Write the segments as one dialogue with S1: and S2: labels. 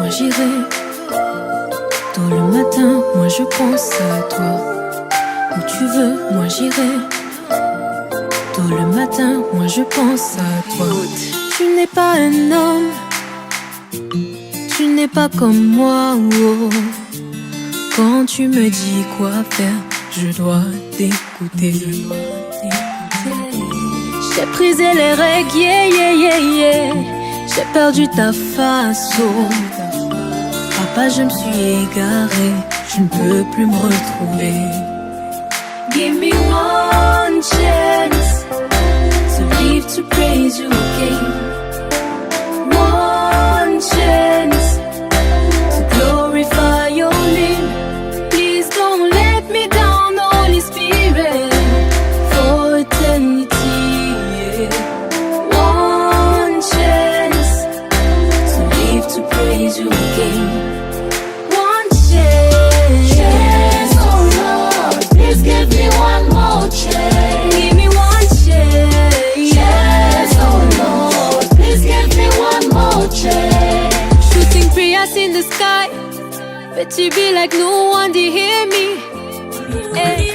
S1: moi j'irai. Tôt le matin, moi je pense à toi. Où tu veux, moi j'irai. Tôt le matin, moi je pense à toi. Tu n'es pas un homme, tu n'es pas comme moi. Oh. Quand tu me dis quoi faire, je dois t'écouter. J'ai brisé les règles, yeah, yeah, yeah, yeah. J'ai perdu ta face, oh. Papa, je me suis égaré, je ne peux plus me retrouver. Give me one chance to live to praise you again. One chance to glorify your name. Please don't let me down, Holy Spirit, for eternity. One chance to live to praise you again. One chance, oh Lord, please give me one more chance. Give me one chance, oh Lord, please give me one more chance. Shooting prayers in the sky, but you be like no one to hear me. Hey.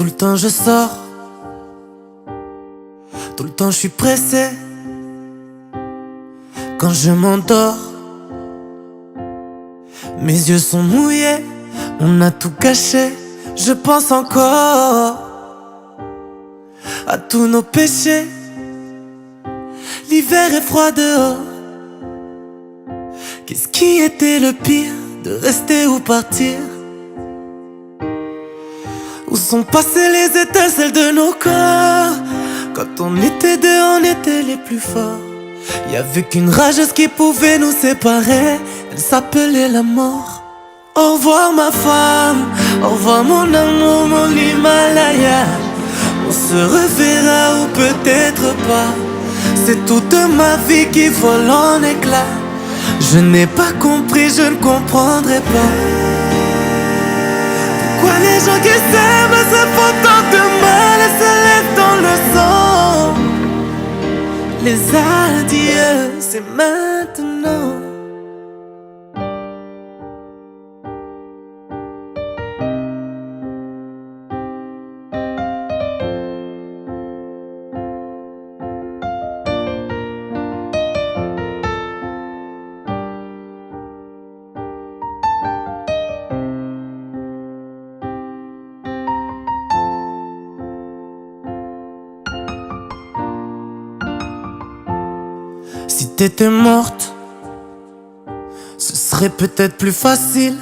S2: Tout le temps je sors, tout le temps je suis pressé. Quand je m'endors, mes yeux sont mouillés, on a tout caché. Je pense encore à tous nos péchés. L'hiver est froid dehors. Qu'est-ce qui était le pire, de rester ou partir? Où sont passées les étincelles de nos corps? Quand on était deux, on était les plus forts. Y'avait qu'une rageuse qui pouvait nous séparer. Elle s'appelait la mort. Au revoir ma femme, au revoir mon amour, mon Himalaya. On se reverra ou peut-être pas. C'est toute ma vie qui vole en éclats. Je n'ai pas compris, je ne comprendrai pas. Pourquoi les gens qui s'aiment se font tant de mal et se laissent dans le sang? Les adieux, c'est maintenant. Si t'étais morte, ce serait peut-être plus facile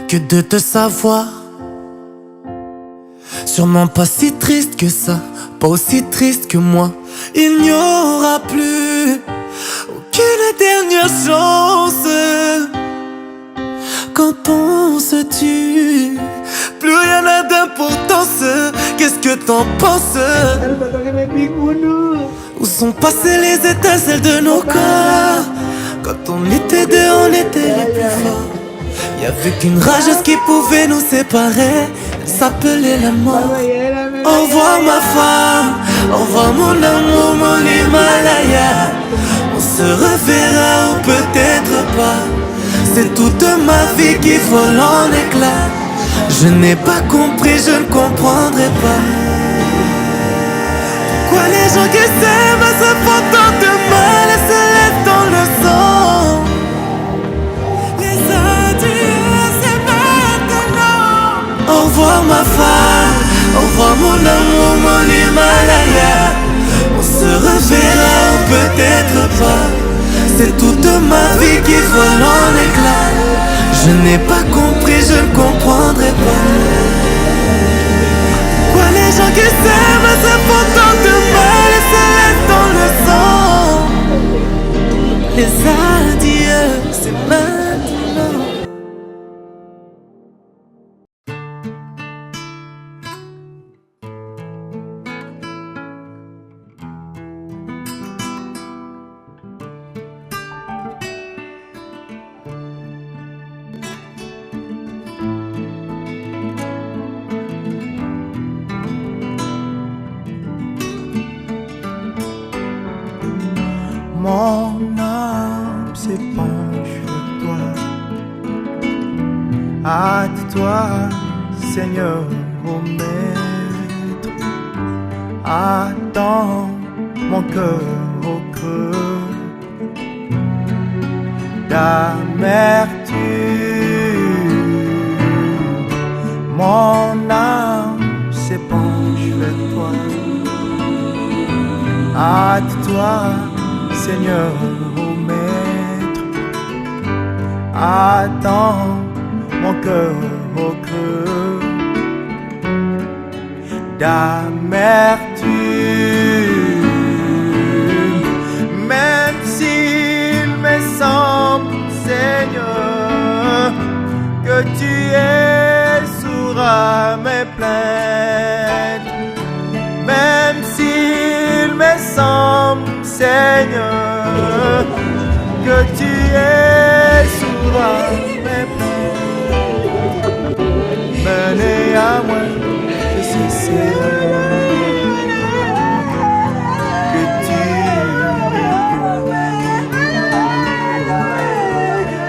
S2: que de te savoir. Sûrement pas si triste que ça, pas aussi triste que moi. Il n'y aura plus aucune dernière chance. Quand on se tue, plus rien n'a d'importance. Qu'est-ce que t'en penses? Où sont passées les étincelles de nos corps? Quand on était deux, on était les plus forts. Y'avait qu'une rageuse qui pouvait nous séparer. Elle s'appelait la mort. Au revoir ma femme, au revoir mon amour, mon Himalaya. On se reverra ou peut-être pas. C'est toute ma vie qui vole en éclats. Je n'ai pas compris, je ne comprendrai pas. Pourquoi les gens qui s'aiment se font tant de mal et se laissent dans le sang? Les adieux, c'est maintenant. Au revoir ma femme, au revoir mon amour, mon Himalaya. On se reverra ou peut-être pas. C'est toute ma vie qui vole en éclats. Je n'ai pas compris, je ne comprendrai pas. Pourquoi les gens qui s'aiment se font tant de mal et se laissent dans le sang? Les adieux, c'est maintenant.
S3: Mon âme s'épanche vers toi. Hâte-toi, Seigneur, ô Maître. Attends mon cœur au creux d'amertume. Mon âme s'épanche vers toi. Hâte-toi, Seigneur, ô Maître. Attends mon cœur au creux d'amertume. Même s'il me semble, Seigneur, que tu es sourd à mes plaintes. Même s'il me semble, Seigneur, que tu es sourd à mes plaintes. Menez à moi, je suis Seigneur, que tu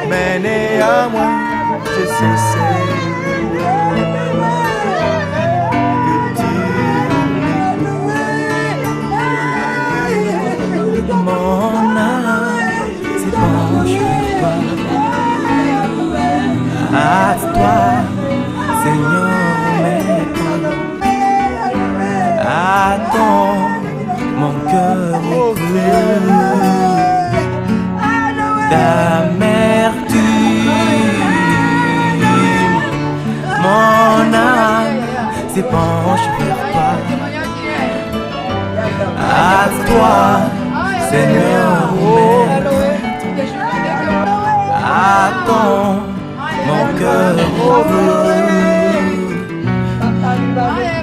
S3: menez à moi, je suis Seigneur.
S2: mon cœur au creux d'amertume. Mon âme s'épanche vers toi. À toi, Seigneur, oh Maître. Attends mon cœur heureux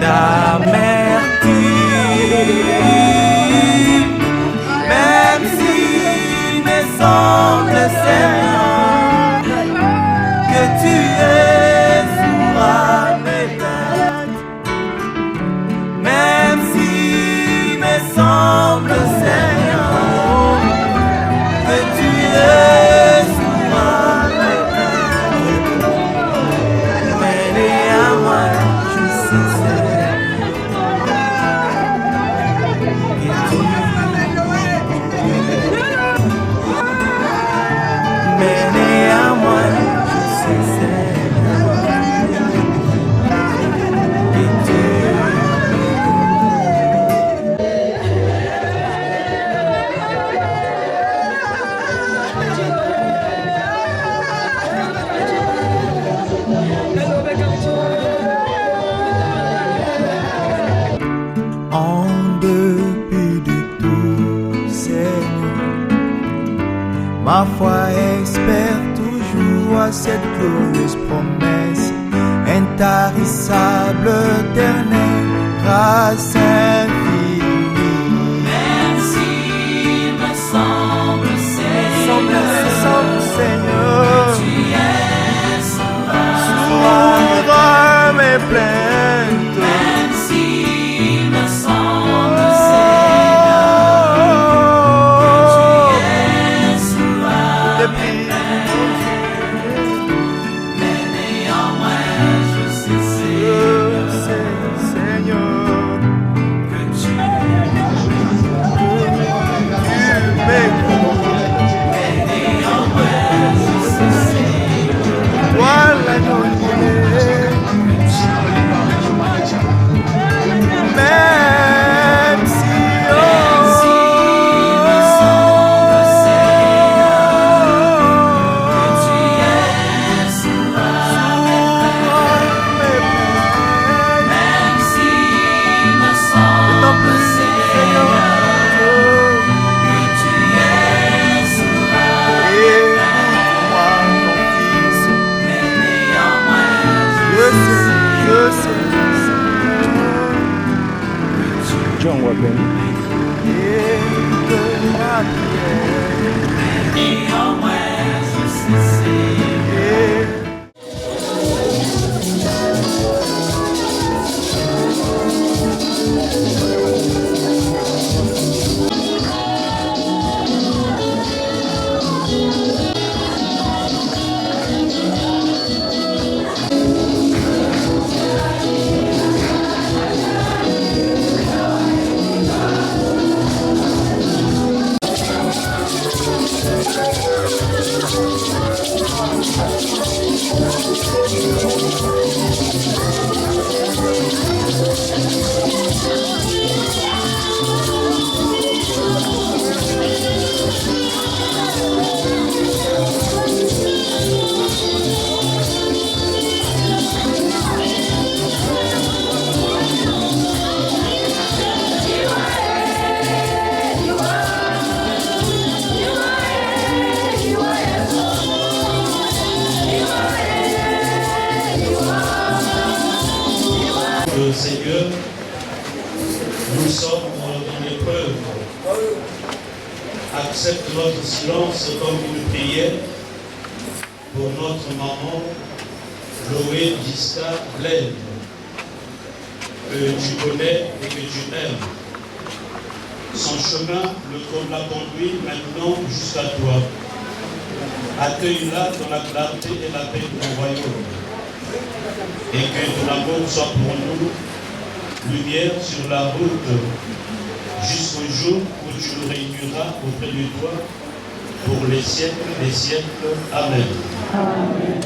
S2: d'amertume. Même s'il me semble, Seigneur, que tu es sourd à mes plaintes. Même s'il me semble, Seigneur, que tu es sourd à mes plaintes. Mais néanmoins, je sais, mais néanmoins, je sais, que tu en dépit de tout, Seigneur, ma foi espère toujours à cette glorieuse promesse, intarissable, éternelle, grâce infinie.
S4: Même s'il me semble,
S2: Seigneur,
S4: tu es
S2: sourd à mes plaintes.
S4: Même s'il me semble,
S2: Depuis
S4: mais néanmoins je sais,
S2: Seigneur,
S4: que tu mais néanmoins je sais,
S2: voilà nos liens. Même si
S4: me semble, que tu es sourd même s'il me semble, Seigneur, que tu es sourd mais néanmoins
S2: je sais,
S3: John Wappen.
S2: et que ma prière
S4: néanmoins je sais.
S5: Seigneur, nous sommes dans l'épreuve. Accepte notre silence comme une prière pour notre maman, Chloé Gisca Blaine, que tu connais et que tu aimes. Son chemin l'a conduit maintenant jusqu'à toi. Accueille-la dans la clarté et la paix de ton royaume. Et que ton amour soit pour nous lumière sur la route jusqu'au jour où tu nous réuniras auprès de toi pour les siècles des siècles. Amen. Amen.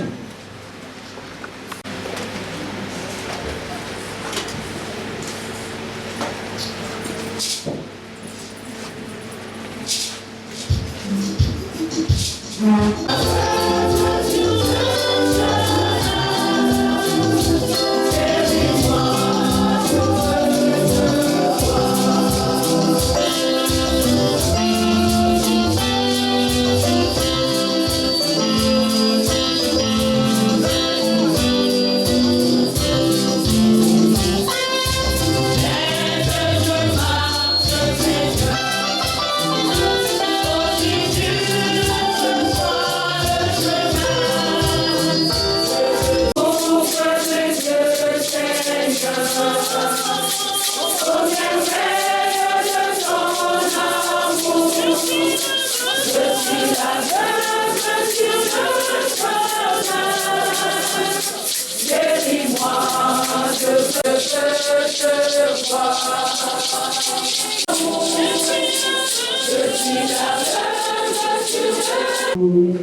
S5: Nous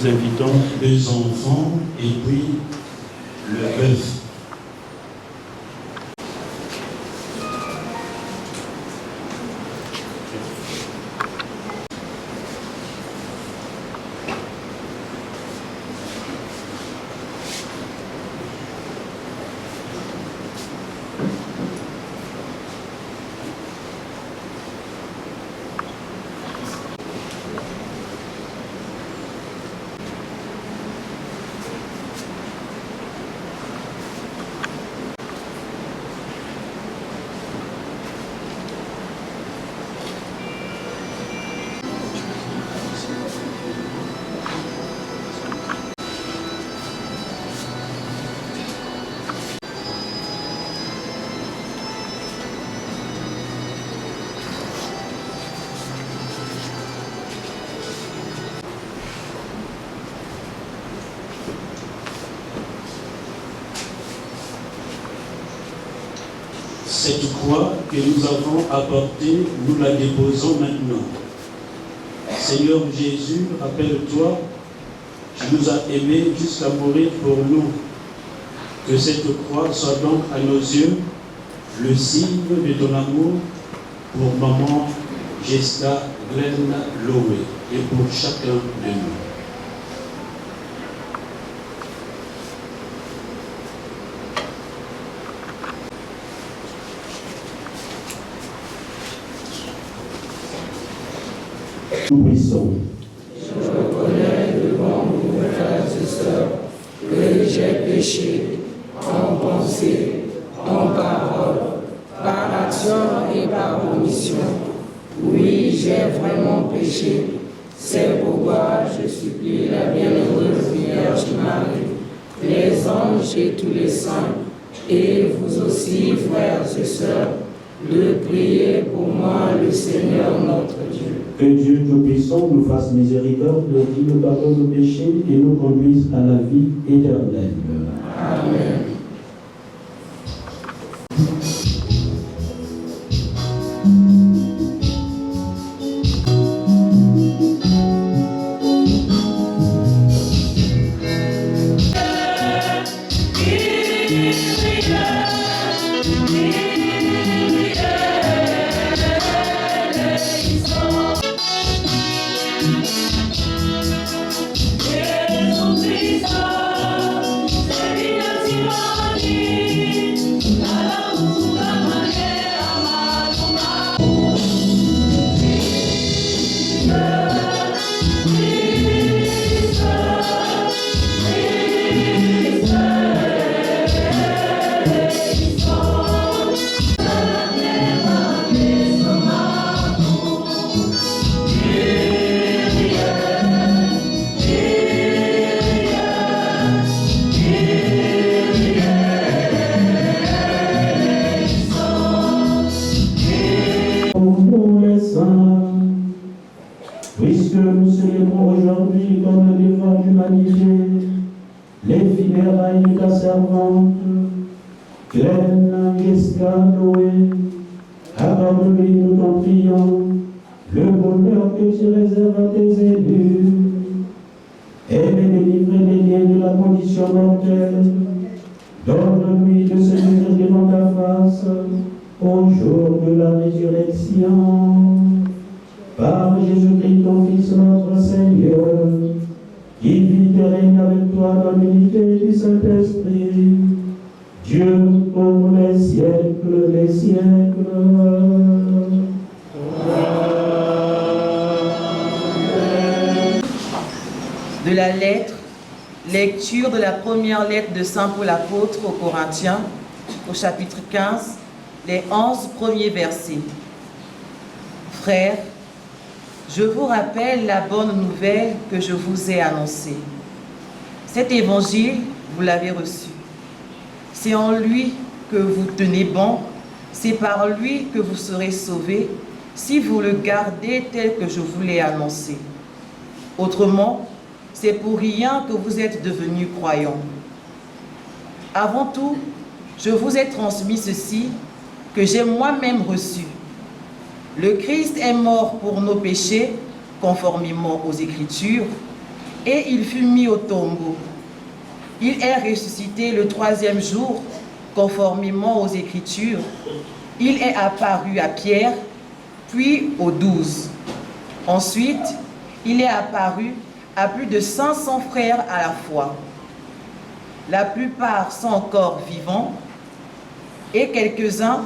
S5: invitons les enfants et puis le bœuf. Cette croix que nous avons apportée, nous la déposons maintenant. Seigneur Jésus, rappelle-toi, tu nous as aimés jusqu'à mourir pour nous. Que cette croix soit donc à nos yeux le signe de ton amour pour maman Jessica Glenn Lowe et pour chacun de nous.
S6: Nous puissions.
S7: Je reconnais devant vous, mes frères et sœurs, que j'ai péché en pensée, en parole, par action et par omission. Oui, j'ai vraiment péché. C'est pourquoi je supplie la bienheureuse Vierge Marie, les anges et tous les saints, et vous aussi, frères et sœurs, de prier pour moi le Seigneur notre Dieu.
S6: Que Dieu Tout-Puissant nous fasse miséricorde, qu'il nous pardonne nos péchés et nous conduise à la vie éternelle.
S7: Amen.
S6: Puisque nous célébrons aujourd'hui comme le défunt humanité, les funérailles de ta servante, Glenn Jessica Lowe, accorde-lui, nous t'en prions, le bonheur que tu réserves à tes élus, et les délivrer des liens de la condition mortelle. Donne-lui de se tenir devant ta face au jour de la résurrection. Par Jésus-Christ, ton Fils, notre Seigneur, qui vit et règne avec toi dans l'unité du Saint-Esprit, Dieu pour les siècles des siècles.
S8: De la lettre, lecture de la première lettre de Saint Paul apôtre aux Corinthiens, au chapitre 15, les 11 premiers versets. Frères, je vous rappelle la bonne nouvelle que je vous ai annoncée. Cet évangile, vous l'avez reçu. C'est en lui que vous tenez bon, c'est par lui que vous serez sauvés, si vous le gardez tel que je vous l'ai annoncé. Autrement, c'est pour rien que vous êtes devenus croyants. Avant tout, je vous ai transmis ceci que j'ai moi-même reçu. Le Christ est mort pour nos péchés, conformément aux Écritures, et il fut mis au tombeau. Il est ressuscité le 3e jour, conformément aux Écritures. Il est apparu à Pierre, puis aux 12. Ensuite, il est apparu à plus de 500 frères à la fois. La plupart sont encore vivants et quelques-uns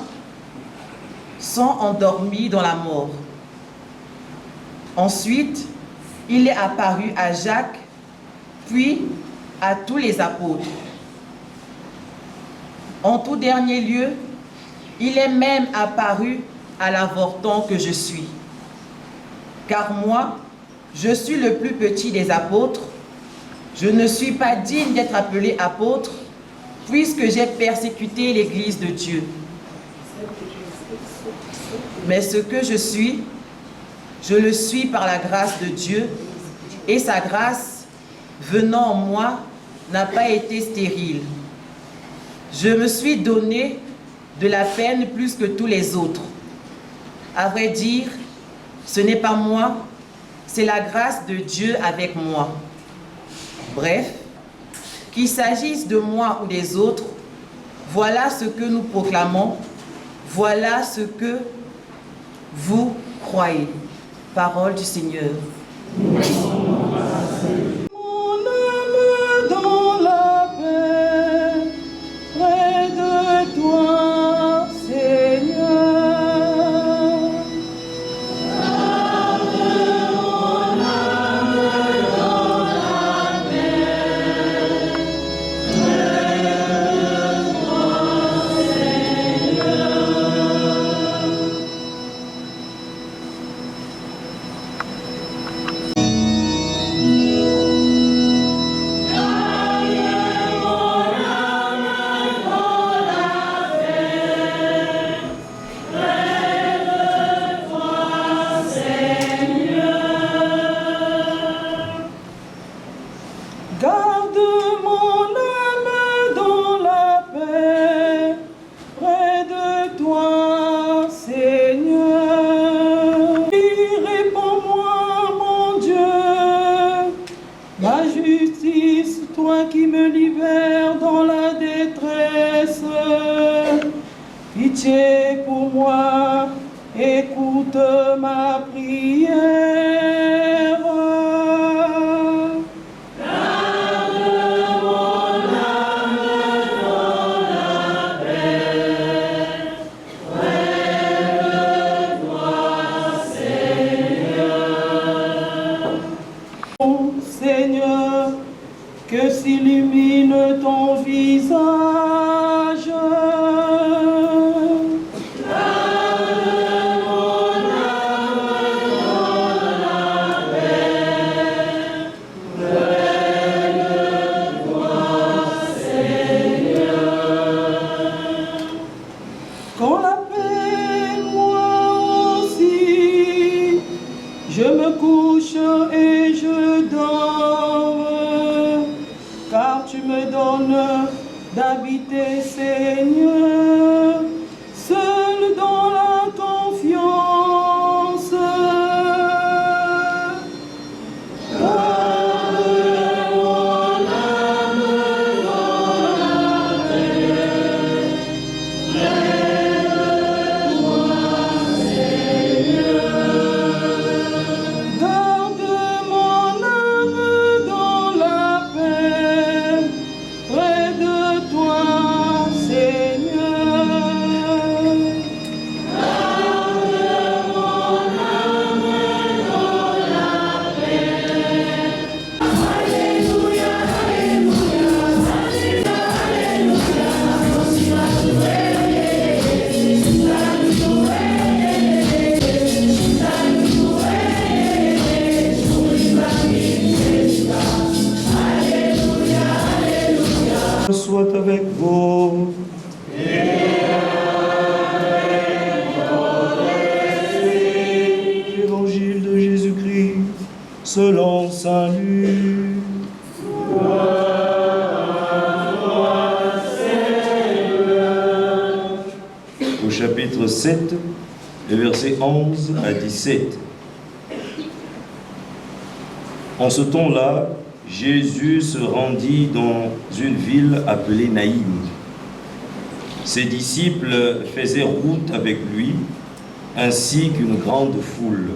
S8: sont endormis dans la mort. Ensuite, il est apparu à Jacques, puis à tous les apôtres. En tout dernier lieu, il est même apparu à l'avorton que je suis. Car moi, je suis le plus petit des apôtres. Je ne suis pas digne d'être appelé apôtre, puisque j'ai persécuté l'Église de Dieu. Mais ce que je suis, je le suis par la grâce de Dieu, et sa grâce, venant en moi, n'a pas été stérile. Je me suis donné de la peine plus que tous les autres. À vrai dire, ce n'est pas moi, c'est la grâce de Dieu avec moi. Bref, qu'il s'agisse de moi ou des autres, voilà ce que nous proclamons, voilà ce que vous croyez. Parole du Seigneur.
S7: Mon âme dans la paix, près de toi, Seigneur. Garde mon âme dans la paix, près de toi, Seigneur. Et réponds-moi, mon Dieu, ma justice, toi qui me libères dans la détresse. Pitié pour moi, écoute ma prière. Seigneur, que s'illumine ton visage. Quand la paix, moi aussi, je me couche et je dors, car tu me donnes d'habiter, Seigneur, seul dans la confiance. Garde mon âme dans la paix, près de toi, Seigneur. Garde mon âme dans la paix, près de toi, Seigneur. Garde mon âme dans la paix. Alléluia, alléluia, alléluia,
S3: Soit avec vous. Évangile de Jésus-Christ selon saint Luc. Au chapitre
S9: chapitre 7, le verset 11 à 17. En ce temps-là, Jésus se rendit dans une ville appelée Naïm. Ses disciples faisaient route avec lui, ainsi qu'une grande foule.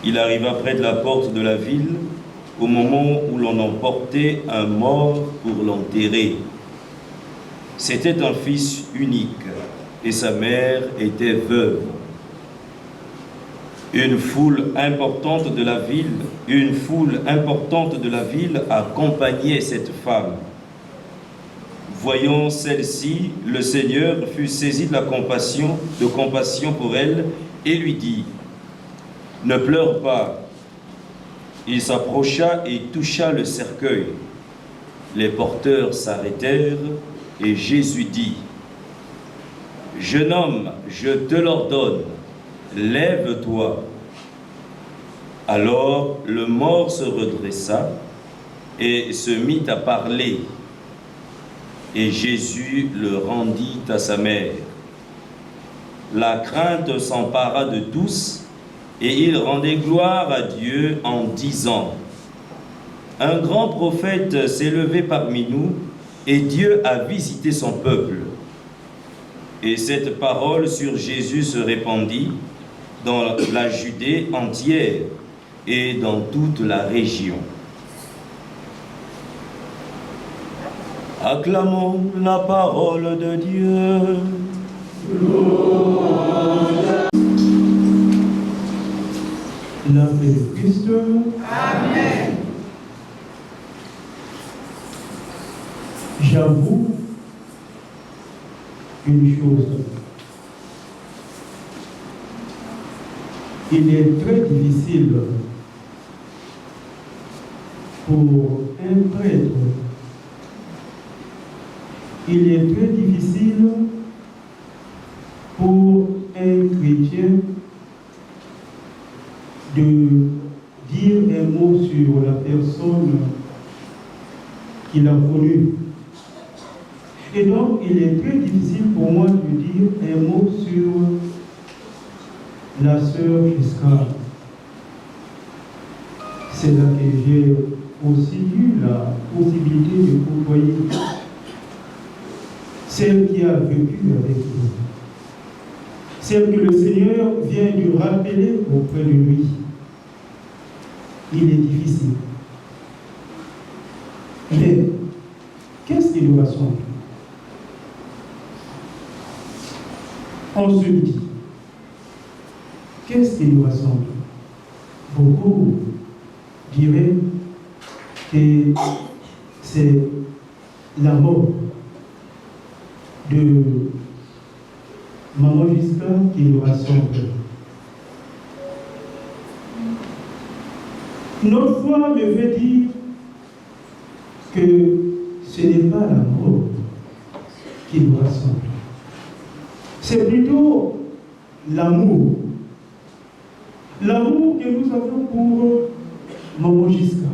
S9: Il arriva près de la porte de la ville, au moment où l'on emportait un mort pour l'enterrer. C'était un fils unique, et sa mère était veuve. Une foule importante de la ville accompagnait cette femme. Voyant celle-ci, le Seigneur fut saisi de compassion pour elle et lui dit: ne pleure pas. Il s'approcha et toucha le cercueil. Les porteurs s'arrêtèrent et Jésus dit: jeune homme, je te l'ordonne, lève-toi. Alors le mort se redressa et se mit à parler. Et Jésus le rendit à sa mère. La crainte s'empara de tous, et ils rendaient gloire à Dieu en disant: un grand prophète s'est levé parmi nous, et Dieu a visité son peuple. Et cette parole sur Jésus se répandit dans la Judée entière et dans toute la région. Acclamons la parole de Dieu.
S6: La paix de Christ.
S7: Amen.
S6: J'avoue une chose. Il est très difficile pour un prêtre, il est très difficile pour un chrétien de dire un mot sur la personne qu'il a connue. Et donc, il est très difficile pour moi de dire un mot sur la sœur Giscard. C'est là que j'ai aussi eu la possibilité de côtoyer celle qui a vécu avec nous, celle que le Seigneur vient de rappeler auprès de lui. Il est difficile. Mais qu'est-ce qui nous rassemble? On se dit, qu'est-ce qui nous rassemble? Beaucoup diraient que c'est la mort de Maman Giscard qui nous rassemble. Notre foi me fait dire que ce n'est pas la mort qui nous rassemble. C'est plutôt l'amour. L'amour que nous avons pour Maman Giscard.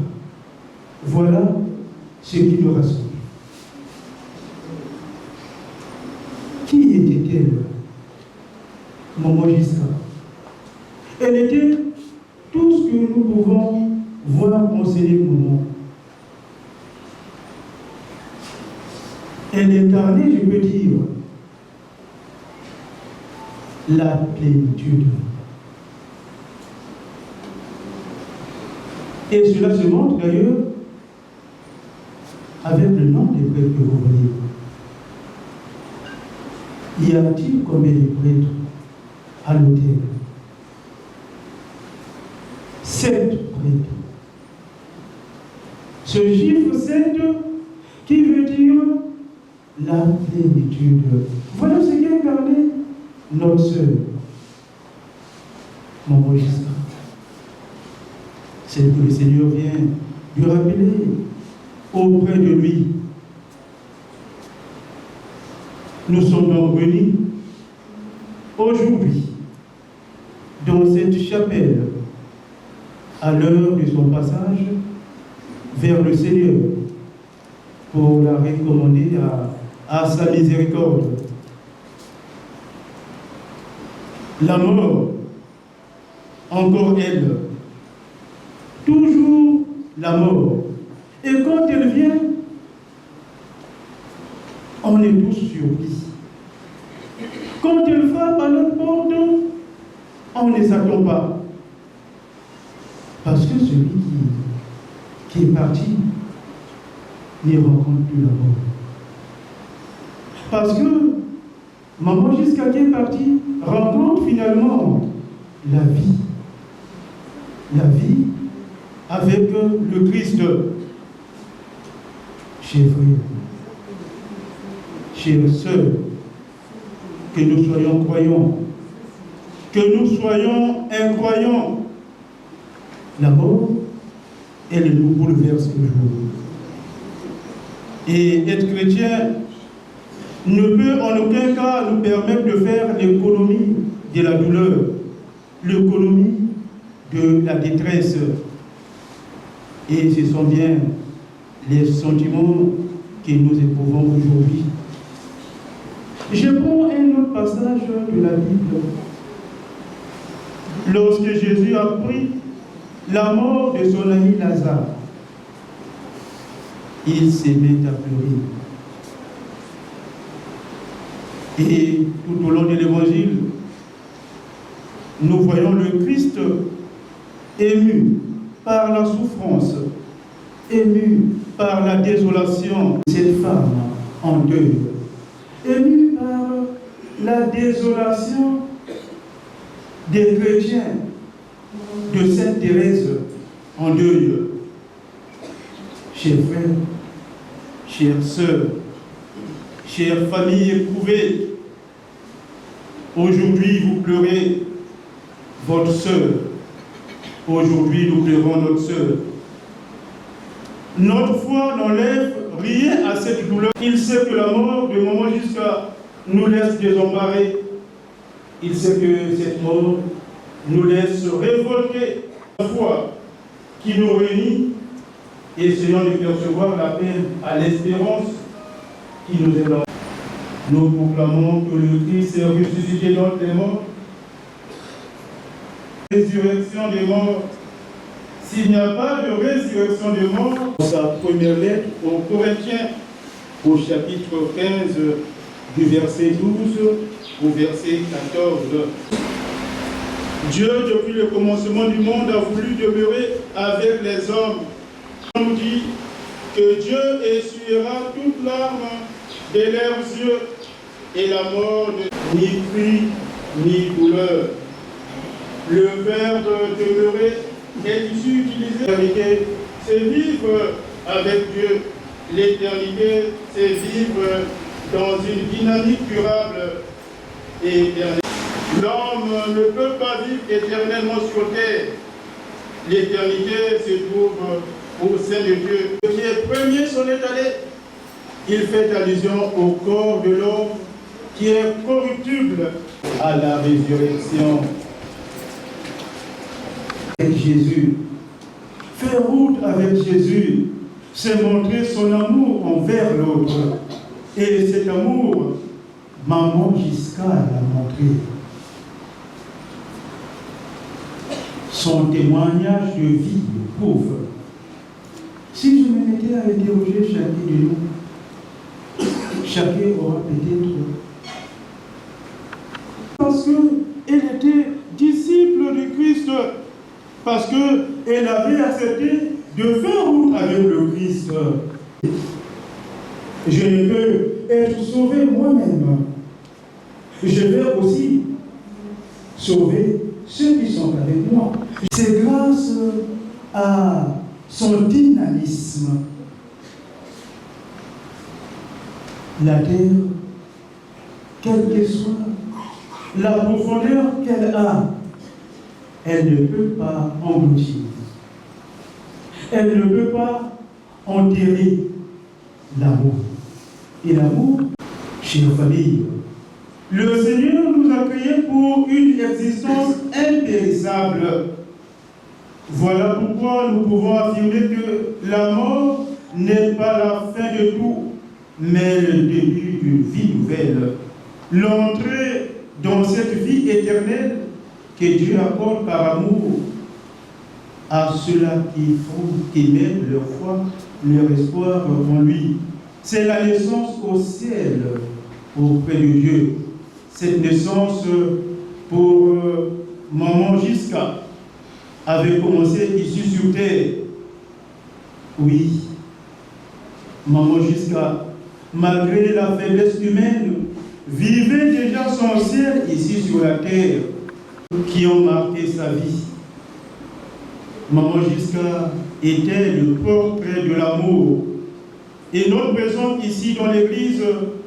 S6: Voilà ce qui nous rassemble. Qui était-elle, Maman Giscard? Elle était tout ce que nous pouvons voir concernant Maman. Elle incarnait, je peux dire, la plénitude. Et cela se montre d'ailleurs avec le nom des prêtres que vous voyez. Y a-t-il combien de prêtres à l'autel? 7 prêtres. Ce chiffre 7 qui veut dire la plénitude. Voilà ce qui incarnait notre sœur, Maman Giscard. C'est que le Seigneur vient lui rappeler auprès de lui. Nous sommes donc venus aujourd'hui dans cette chapelle à l'heure de son passage vers le Seigneur pour la recommander à sa miséricorde. La mort, encore elle, toujours la mort. Et quand elle vient, on est tous surpris. Quand elle frappe à notre porte, on ne s'attend pas. Parce que celui qui est parti ne rencontre plus la mort. Parce que maman jusqu'à qui est partie rencontre finalement la vie. La vie avec le Christ. Chers frères, chères sœurs, que nous soyons croyants, que nous soyons incroyants, la mort, elle nous bouleverse toujours. Et être chrétien ne peut en aucun cas nous permettre de faire l'économie de la douleur, l'économie de la détresse. Et ce sont bien les sentiments que nous éprouvons aujourd'hui. Je prends un autre passage de la Bible. Lorsque Jésus a pris la mort de son ami Lazare, il s'est mis à pleurer. Et tout au long de l'évangile, nous voyons le Christ ému par la souffrance, ému par la désolation de cette femme en deuil, ému par la désolation des chrétiens de Sainte Thérèse en deuil. Chers frères, chères sœurs, chères familles éprouvées, aujourd'hui vous pleurez votre sœur. Aujourd'hui nous pleurons notre sœur. Notre foi n'enlève rien à cette douleur. Il sait que la mort de maman jusqu'à nous laisse désemparés. Il sait que cette mort nous laisse révolter. La foi qui nous réunit, essayons de percevoir l'appel à l'espérance qui nous est là. Nous proclamons que le Christ est ressuscité d'entre les morts. Résurrection des morts. S'il n'y a pas de résurrection des morts, sa première lettre aux Corinthiens, au chapitre 15, du verset 12 au verset 14. Dieu, depuis le commencement du monde, a voulu demeurer avec les hommes. On nous dit que Dieu essuiera toute larme de leurs yeux et la mort de ni cri ni douleur. Le verbe demeurer est ici utilisé. L'éternité, c'est vivre avec Dieu. L'éternité, c'est vivre dans une dynamique durable et éternelle. L'homme ne peut pas vivre éternellement sur terre. L'éternité se trouve au sein de Dieu. Ce qui est premier s'en est allé. Il fait allusion au corps de l'homme qui est corruptible à la résurrection. Avec Jésus, faire route avec Jésus, c'est montrer son amour envers l'autre. Et cet amour, maman Giscard l'a montré. Son témoignage de vie pauvre. Si je me mettais à interroger chacun de nous, chacun aura peut-être. Parce qu'elle était disciple du Christ, parce qu'elle avait accepté de faire route avec le Christ. Je ne peux être sauvé moi-même. Je vais aussi sauver ceux qui sont avec moi. C'est grâce à son dynamisme. La terre, quelle que soit la profondeur qu'elle a, elle ne peut pas engloutir. Elle ne peut pas enterrer l'amour. Et l'amour, chère famille, le Seigneur nous a créés pour une existence impérissable. Voilà pourquoi nous pouvons affirmer que la mort n'est pas la fin de tout, mais le début d'une vie nouvelle. L'entrée
S3: dans cette vie éternelle que Dieu accorde par amour à ceux-là qui mettent leur foi, leur espoir en lui. C'est la naissance au ciel auprès de Dieu. Cette naissance pour Maman Gisca avait commencé ici sur terre. Oui, Maman Gisca, malgré la faiblesse humaine, vivait déjà son ciel ici sur la terre, qui ont marqué sa vie. Maman Gisca était le portrait de l'amour. Et notre présence ici dans l'église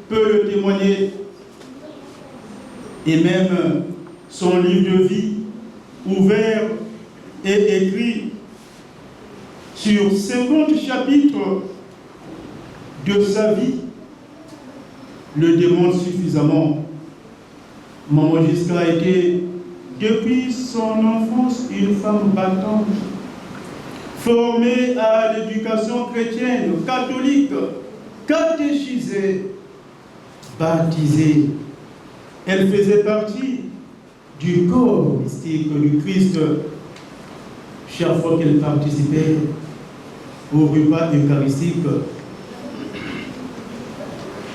S3: peut le témoigner. Et même son livre de vie, ouvert et écrit sur 50 chapitres de sa vie, le démontre suffisamment. Maman Gisca a été, depuis son enfance, une femme battante, formée à l'éducation chrétienne, catholique, catéchisée, baptisée. Elle faisait partie du corps mystique du Christ chaque fois qu'elle participait au repas eucharistique.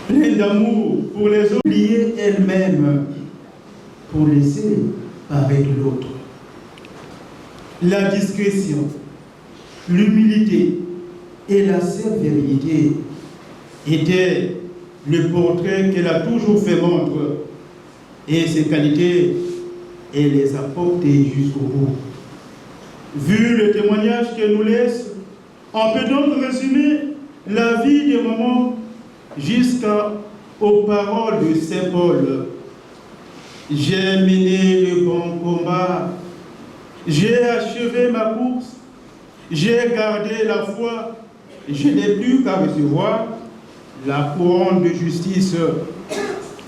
S3: Pleine d'amour pour les autres, oubliée elle-même pour laisser paraître l'autre. La discrétion, l'humilité et la sévérité étaient le portrait qu'elle a toujours fait montre, et ces qualités, elle les a portées jusqu'au bout. Vu le témoignage qu'elle nous laisse, on peut donc résumer la vie de Maman jusqu'aux paroles de Saint Paul. J'ai mené le bon combat, j'ai achevé ma course, j'ai gardé la foi, je n'ai plus qu'à recevoir la couronne de justice.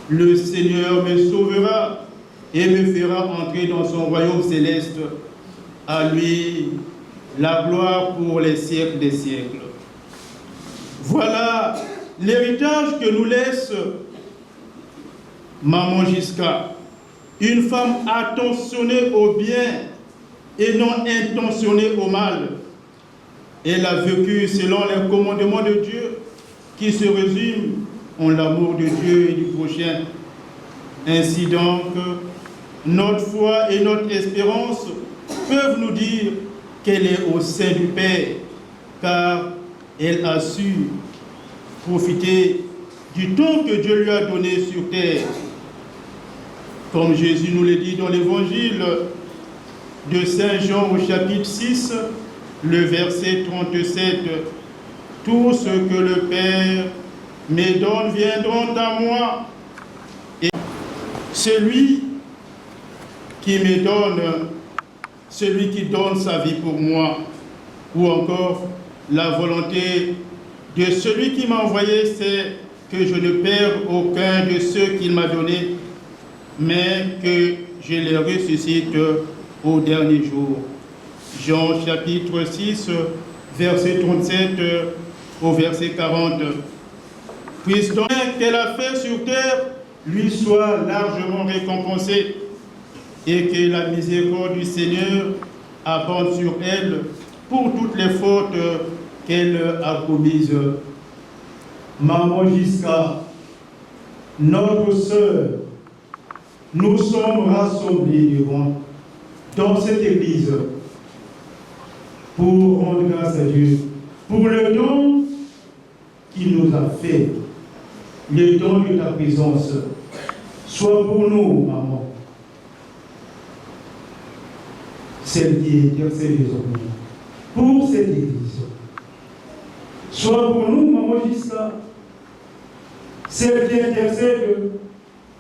S3: Le Seigneur me sauvera et me fera entrer dans son royaume céleste. À lui la gloire pour les siècles des siècles. Voilà l'héritage que nous laisse Maman Gisca, une femme attentionnée au bien et non intentionnée au mal. Elle a vécu selon les commandements de Dieu qui se résument en l'amour de Dieu et du prochain. Ainsi donc, notre foi et notre espérance peuvent nous dire qu'elle est au sein du Père, car elle a su profiter du temps que Dieu lui a donné sur terre. Comme Jésus nous le dit dans l'évangile de Saint Jean au chapitre 6, le verset 37, « Tout ce que le Père me donne viendront à moi, et celui qui me donne, celui qui donne sa vie pour moi, ou encore la volonté de celui qui m'a envoyé, c'est que je ne perds aucun de ceux qu'il m'a donné, mais que je les ressuscite au dernier jour. » Jean chapitre 6, verset 37 au verset 40. « Puisque donc qu'elle a fait sur terre lui soit largement récompensée, et que la miséricorde du Seigneur abonde sur elle pour toutes les fautes qu'elle a commises. » Maman Gisca, notre sœur, nous sommes rassemblés dans cette église pour rendre grâce à Dieu pour le don qu'il nous a fait, le don de ta présence. Soit pour nous, maman, celle qui intercède désormais pour cette église. Soit pour nous, Maman Gisca, celle qui intercède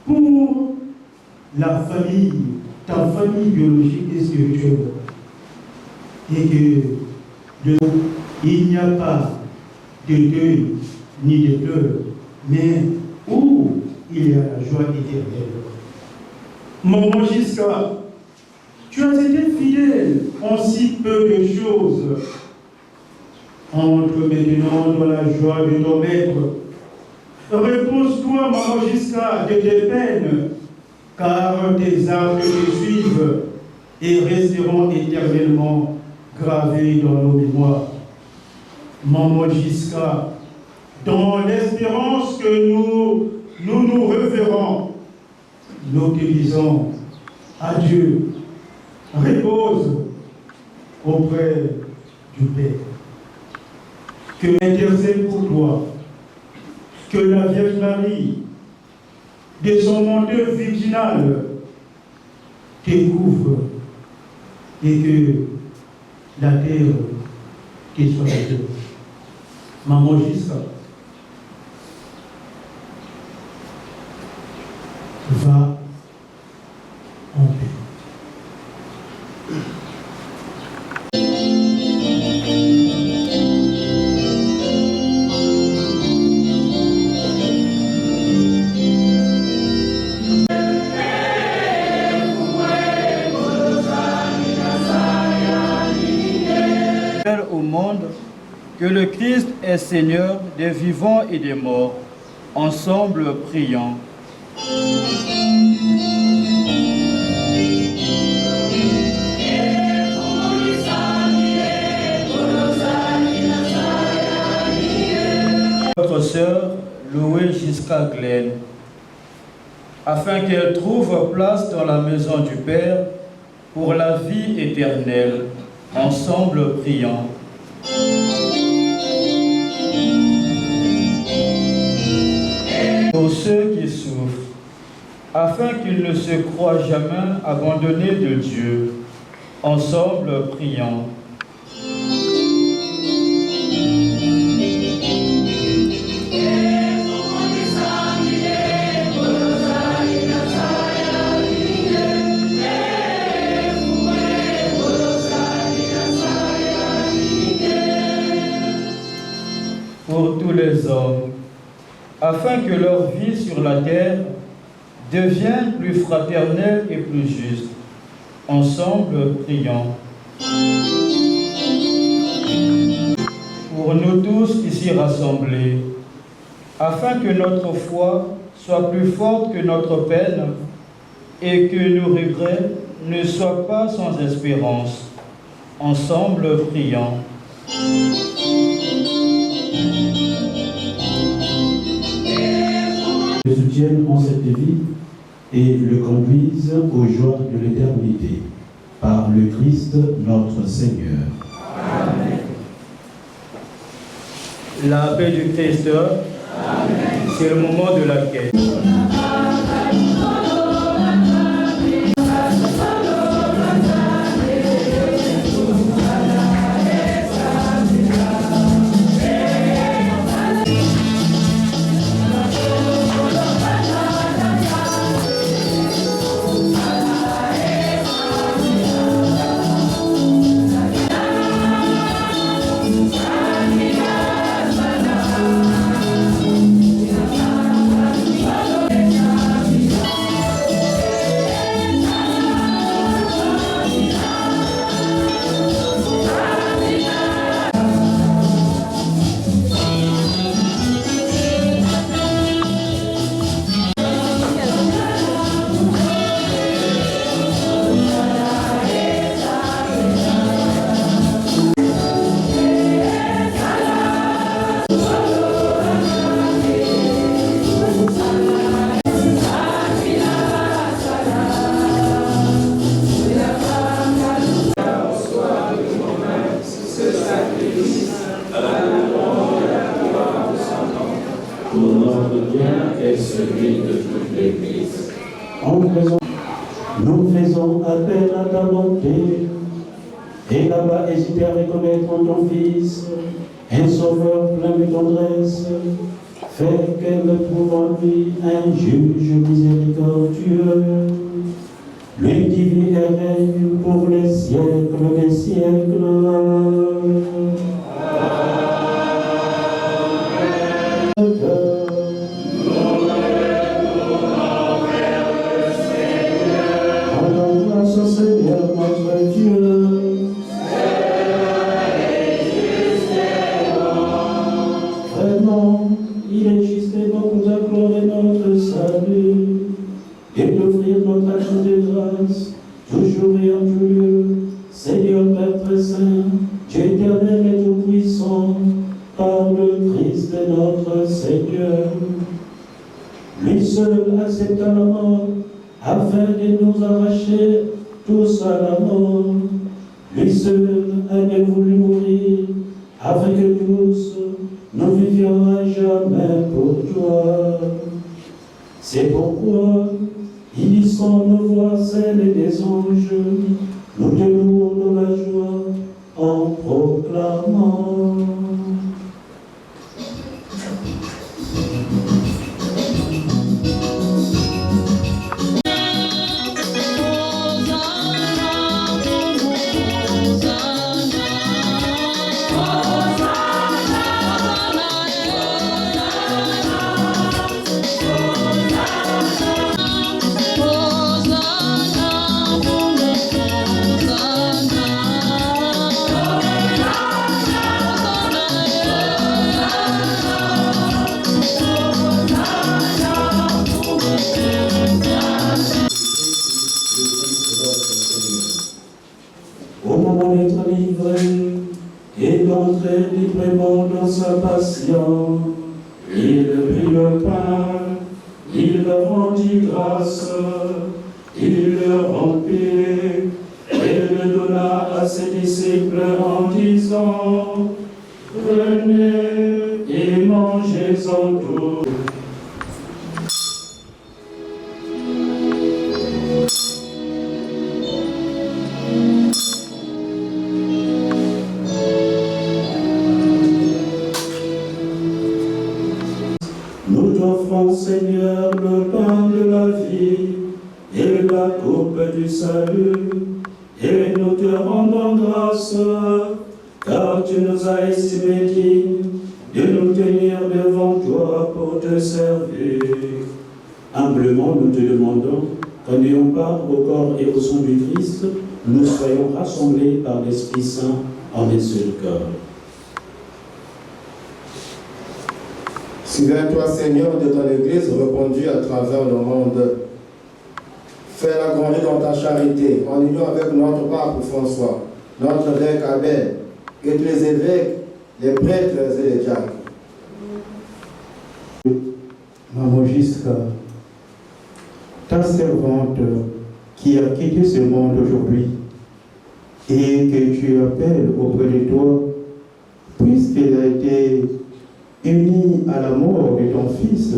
S3: pour la famille, ta famille biologique et spirituelle. Et que il n'y a pas de deuil ni de pleurs, mais où il y a la joie éternelle. Maman Gisca, tu as été fidèle en si peu de choses. Entre maintenant dans la joie de ton maître. Repose-toi, Maman Gisca, de tes peines, car tes actes te suivent et resteront éternellement gravés dans nos mémoires. Maman Gisca, dans l'espérance que nous reverrons, nous te disons adieu, repose auprès du Père. Que intercède pour toi, que la Vierge Marie, de son manteau virginal, te couvre et que la terre te soit de Dieu. Maman Gisca, va en paix.
S10: Au monde que le Christ est Seigneur des vivants et des morts. Ensemble, prions. Notre sœur, Loué Gisca Glenn, afin qu'elle trouve place dans la maison du Père pour la vie éternelle. Ensemble, prions. Pour ceux qui souffrent, afin qu'ils ne se croient jamais abandonnés de Dieu. Ensemble, prions. Pour tous les hommes, afin que leur vie sur la terre devienne plus fraternelle et plus juste. Ensemble, prions. Pour nous tous ici rassemblés, afin que notre foi soit plus forte que notre peine et que nos regrets ne soient pas sans espérance. Ensemble, prions.
S6: Le soutiennent en cette vie et le conduisent aux joies de l'éternité. Par le Christ notre Seigneur.
S10: Amen. La paix du Christ, c'est le moment de la quête.
S6: Nous faisons appel à ta bonté et là-bas hésiter à reconnaître en ton Fils un sauveur plein de tendresse. Fais qu'elle trouve en lui un juge miséricordieux. Lui qui vit et règne pour les siècles des siècles. Il est juste et bon pour acclamer notre salut et d'offrir l'action de grâce, toujours et en tout lieu, Seigneur Père très saint, Dieu éternel et tout-puissant, par le Christ notre Seigneur. Lui seul accepta la mort, afin de nous arracher tous à la mort. Lui seul a bien voulu mourir, afin que tous nous vivions à jamais pour toi. C'est pourquoi, unissant nos voix celles des anges, nous te louons de la joie en proclamant. Au moment d'être livré et d'entrer librement dans sa passion, il prit le pain, il leur rendit grâce, il le rompit et le donna à ses disciples en disant: Prenez et mangez-en tous. Nous t'offrons, Seigneur, le pain de la vie et la coupe du salut, et nous te rendons grâce, car tu nous as estimés dignes de nous tenir devant toi pour te servir. Humblement, nous te demandons qu'en ayant part au corps et au sang du Christ, nous soyons rassemblés par l'Esprit Saint en un seul corps.
S11: Souviens-toi, Seigneur, de ton Église répandue à travers le monde. Fais-la grandir dans ta charité, en union avec notre pape François, notre évêque Abel, et tous les évêques, les prêtres et les diacres.
S6: Maman Gisca, ta servante qui a quitté ce monde aujourd'hui et que tu appelles auprès de toi, puisqu'elle a été unie à la mort de ton Fils,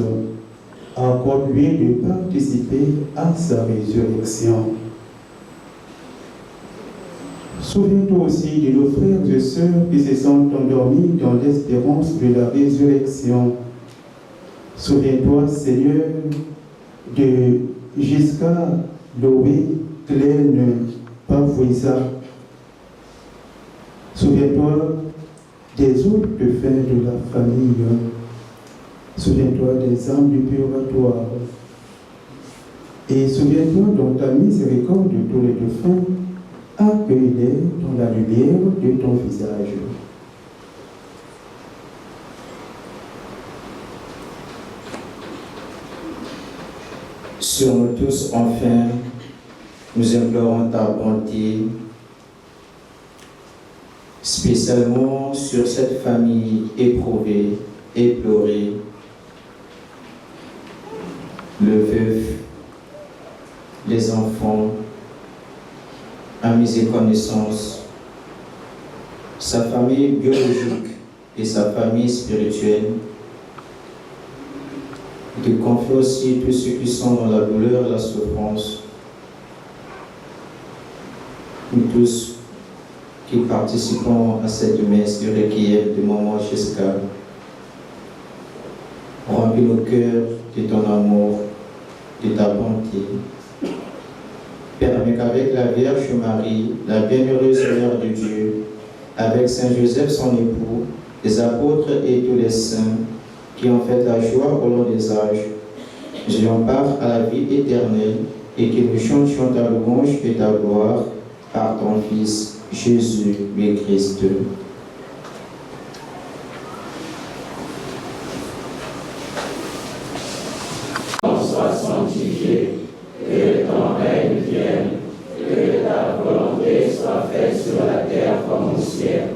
S6: accorde-lui de participer à sa résurrection. Souviens-toi aussi de nos frères et sœurs qui se sont endormis dans l'espérance de la résurrection. Souviens-toi, Seigneur, de Gisca, Loé, Glenn, Pafouisa. Souviens-toi des autres fins de la famille. Souviens-toi des âmes du purgatoire. Et souviens-toi dans ta miséricorde de tous les défunts, accueille-les dans la lumière de ton visage.
S12: Sur nous tous, enfin, nous implorons ta bonté, spécialement sur cette famille éprouvée, éplorée, le veuf, les enfants, amis et connaissances, sa famille biologique et sa famille spirituelle. De confier aussi tous ceux qui sont dans la douleur et la souffrance, nous tous qui participons à cette messe du requiem de Maman Gisca. Remplis nos cœurs de ton amour, de ta bonté. Permets qu'avec la Vierge Marie, la bienheureuse Mère de Dieu, avec Saint Joseph son époux, les apôtres et tous les saints qui ont fait la joie au long des âges, nous ayons part à la vie éternelle et que nous chantions ta louange et ta gloire par ton Fils, Jésus le Christ.
S7: Sois sanctifié et ton règne soit faite sur la terre comme au ciel.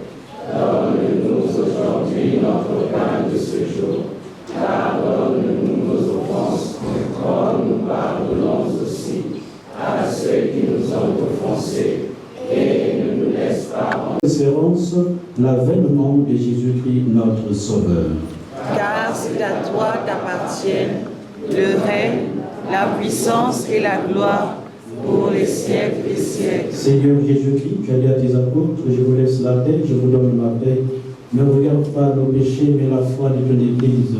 S7: Donne-nous aujourd'hui notre pain de ce jour. Pardonne-nous nos offenses, comme nous pardonnons aussi à ceux qui nous ont offensés. Et ne nous laisse pas en
S6: Espérance, l'avènement de Jésus-Christ, notre Sauveur.
S8: Car c'est à toi qu'appartiennent le règne, la puissance et la gloire pour les siècles des siècles.
S6: Seigneur Jésus-Christ, tu as dit à tes apôtres, je vous laisse la paix, je vous donne ma paix. Ne regarde pas nos péchés, mais la foi de ton Église.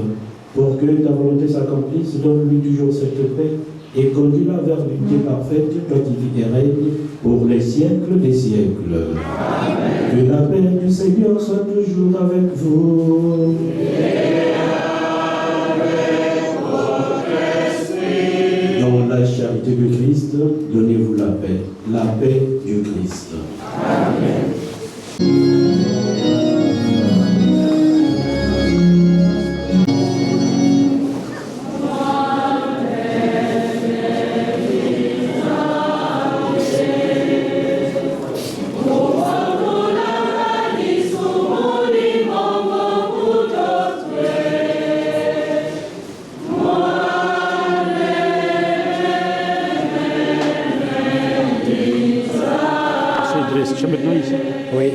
S6: Pour que ta volonté s'accomplisse, donne-lui toujours cette paix et conduis-la vers l'unité parfaite, toi qui vis et règnes pour les siècles des siècles. Amen. Que la paix du Seigneur soit toujours avec vous. Et avec votre esprit. Dans la charité du Christ, donnez-vous la paix du Christ. Amen.
S13: Oui.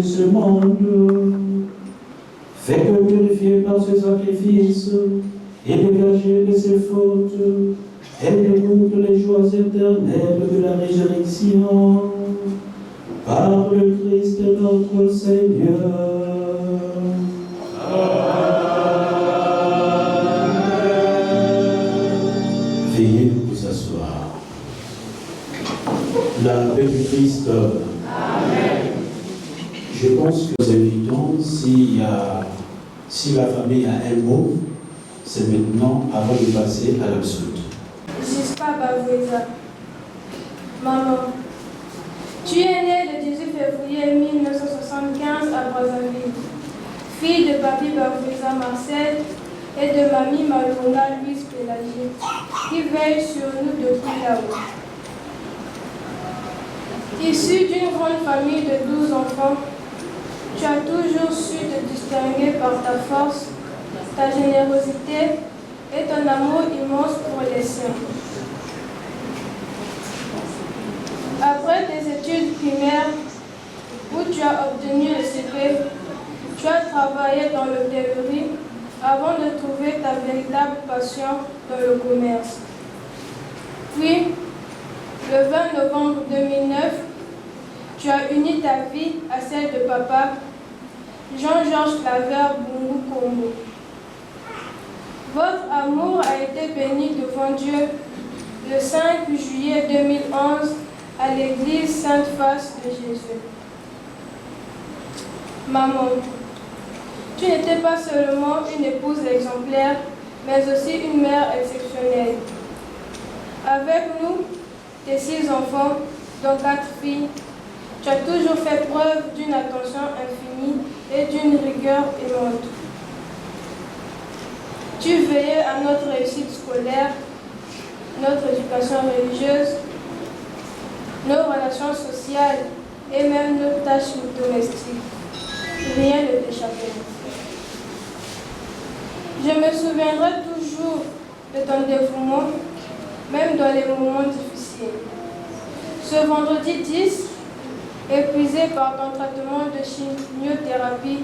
S6: Ce monde fait que purifier par ce sacrifice et dégager de ses fautes, aide-nous de les joies éternelles de la résurrection par le Christ notre Seigneur. Veuillez vous asseoir. La paix du Christ. Je pense que c'est évident, si la famille a un mot, c'est maintenant avant de passer à l'absolution.
S14: Gispa Bavoueza. Maman, tu es née le 18 février 1975 à Brazzaville, fille de Papi Bavoueza Marcel et de Mamie Malonga Louise Pélagie, qui veille sur nous depuis là-haut. Issue d'une grande famille de 12 enfants, tu as toujours su te distinguer par ta force, ta générosité et ton amour immense pour les siens. Après tes études primaires, où tu as obtenu le CP, tu as travaillé dans l'hôtellerie avant de trouver ta véritable passion dans le commerce. Puis, le 20 novembre 2009, tu as uni ta vie à celle de papa, Jean-Georges Claver Bungu Kombo. Votre amour a été béni devant Dieu le 5 juillet 2011 à l'église Sainte-Face de Jésus. Maman, Tu n'étais pas seulement une épouse exemplaire, mais aussi une mère exceptionnelle. Avec nous, tes 6 enfants, dont 4 filles, tu as toujours fait preuve d'une attention infinie et d'une rigueur aimante. Tu veillais à notre réussite scolaire, notre éducation religieuse, nos relations sociales et même nos tâches domestiques. Rien ne t'échappait. Je me souviendrai toujours de ton dévouement, même dans les moments difficiles. Ce vendredi 10, épuisé par ton traitement de chimiothérapie,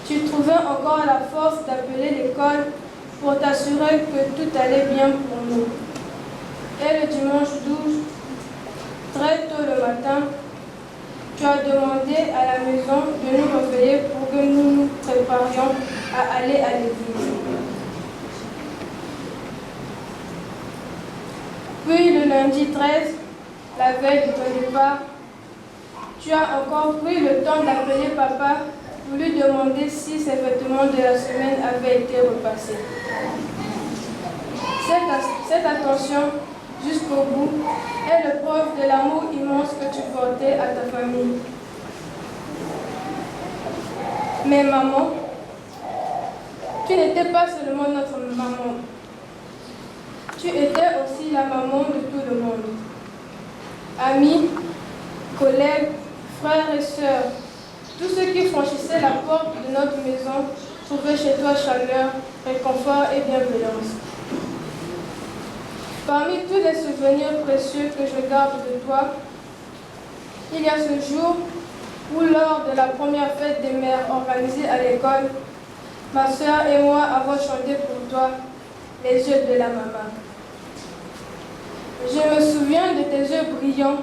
S14: tu trouvais encore la force d'appeler l'école pour t'assurer que tout allait bien pour nous. Et le dimanche 12, très tôt le matin, tu as demandé à la maison de nous réveiller pour que nous nous préparions à aller à l'église. Puis le lundi 13, la veille de ton départ, tu as encore pris le temps d'appeler papa pour lui demander si ses vêtements de la semaine avaient été repassés. Cette attention jusqu'au bout est le preuve de l'amour immense que tu portais à ta famille. Mais maman, tu n'étais pas seulement notre maman. Tu étais aussi la maman de tout le monde. Amis, collègues, frères et sœurs, tous ceux qui franchissaient la porte de notre maison trouvaient chez toi chaleur, réconfort et bienveillance. Parmi tous les souvenirs précieux que je garde de toi, il y a ce jour où, lors de la première fête des mères organisée à l'école, ma sœur et moi avons chanté pour toi les yeux de la maman. Je me souviens de tes yeux brillants,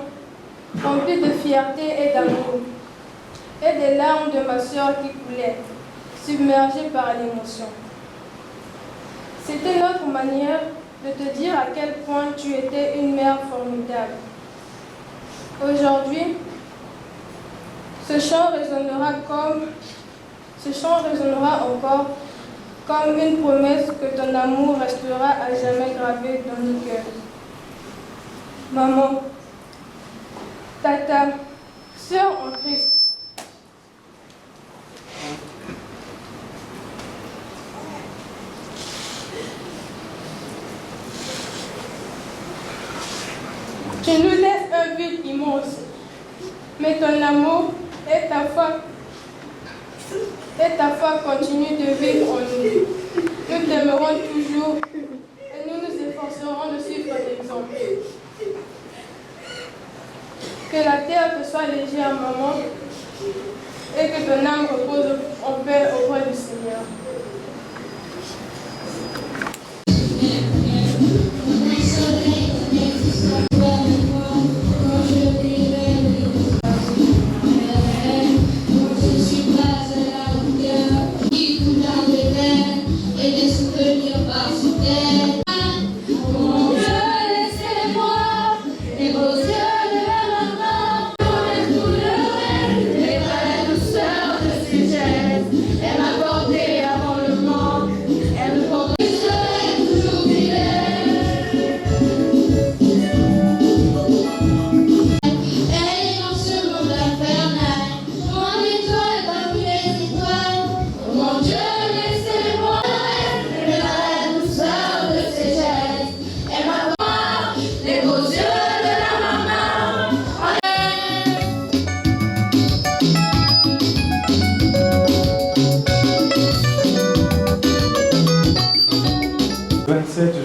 S14: remplis de fierté et d'amour, et des larmes de ma sœur qui coulaient, submergées par l'émotion. C'était notre manière de te dire à quel point tu étais une mère formidable. Aujourd'hui, ce chant résonnera encore comme une promesse que ton amour restera à jamais gravé dans nos cœurs. Maman, tata, sœur en Christ, tu nous laisses un vide immense, mais ton amour et ta foi continuent de vivre en nous. Nous t'aimerons toujours et nous nous efforcerons de suivre ton exemple. Que la terre te soit légère, maman, et que ton âme repose en paix auprès du Seigneur.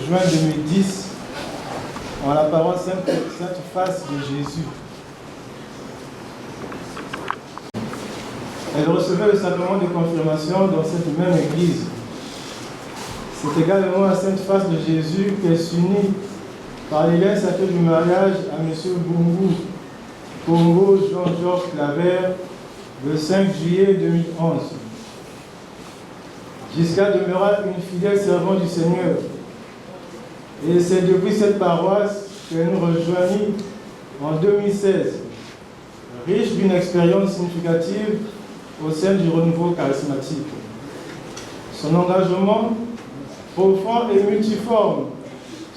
S13: Juin 2010, en la parole sainte face de Jésus. Elle recevait le sacrement de confirmation dans cette même église. C'est également à Sainte Face de Jésus qu'elle s'unit par les liens sacrés du mariage à M. Bungu Congo Jean-Georges Claver le 5 juillet 2011. Giscard demeura une fidèle servante du Seigneur. Et c'est depuis cette paroisse qu'elle nous rejoignit en 2016, riche d'une expérience significative au sein du renouveau charismatique. Son engagement, profond et multiforme,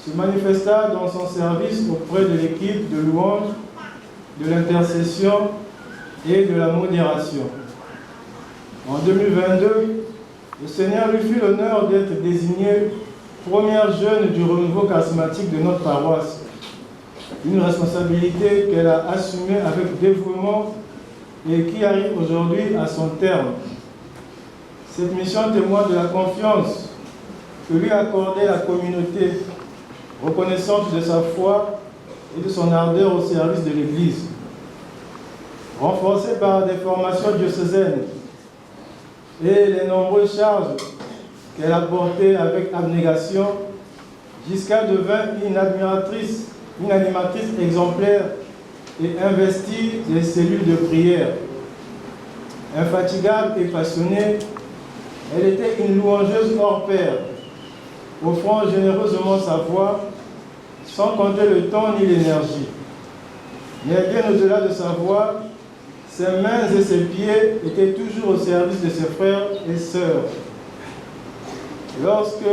S13: se manifesta dans son service auprès de l'équipe de louange, de l'intercession et de la modération. En 2022, le Seigneur lui fit l'honneur d'être désigné première jeune du renouveau charismatique de notre paroisse. Une responsabilité qu'elle a assumée avec dévouement et qui arrive aujourd'hui à son terme. Cette mission témoigne de la confiance que lui a accordée la communauté, reconnaissante de sa foi et de son ardeur au service de l'Église. Renforcée par des formations diocésaines et les nombreuses charges qu'elle a portées avec abnégation, Gisca devint une animatrice exemplaire et investie des cellules de prière. Infatigable et passionnée, elle était une louangeuse hors pair, offrant généreusement sa voix, sans compter le temps ni l'énergie. Mais bien au-delà de sa voix, ses mains et ses pieds étaient toujours au service de ses frères et sœurs. Lorsque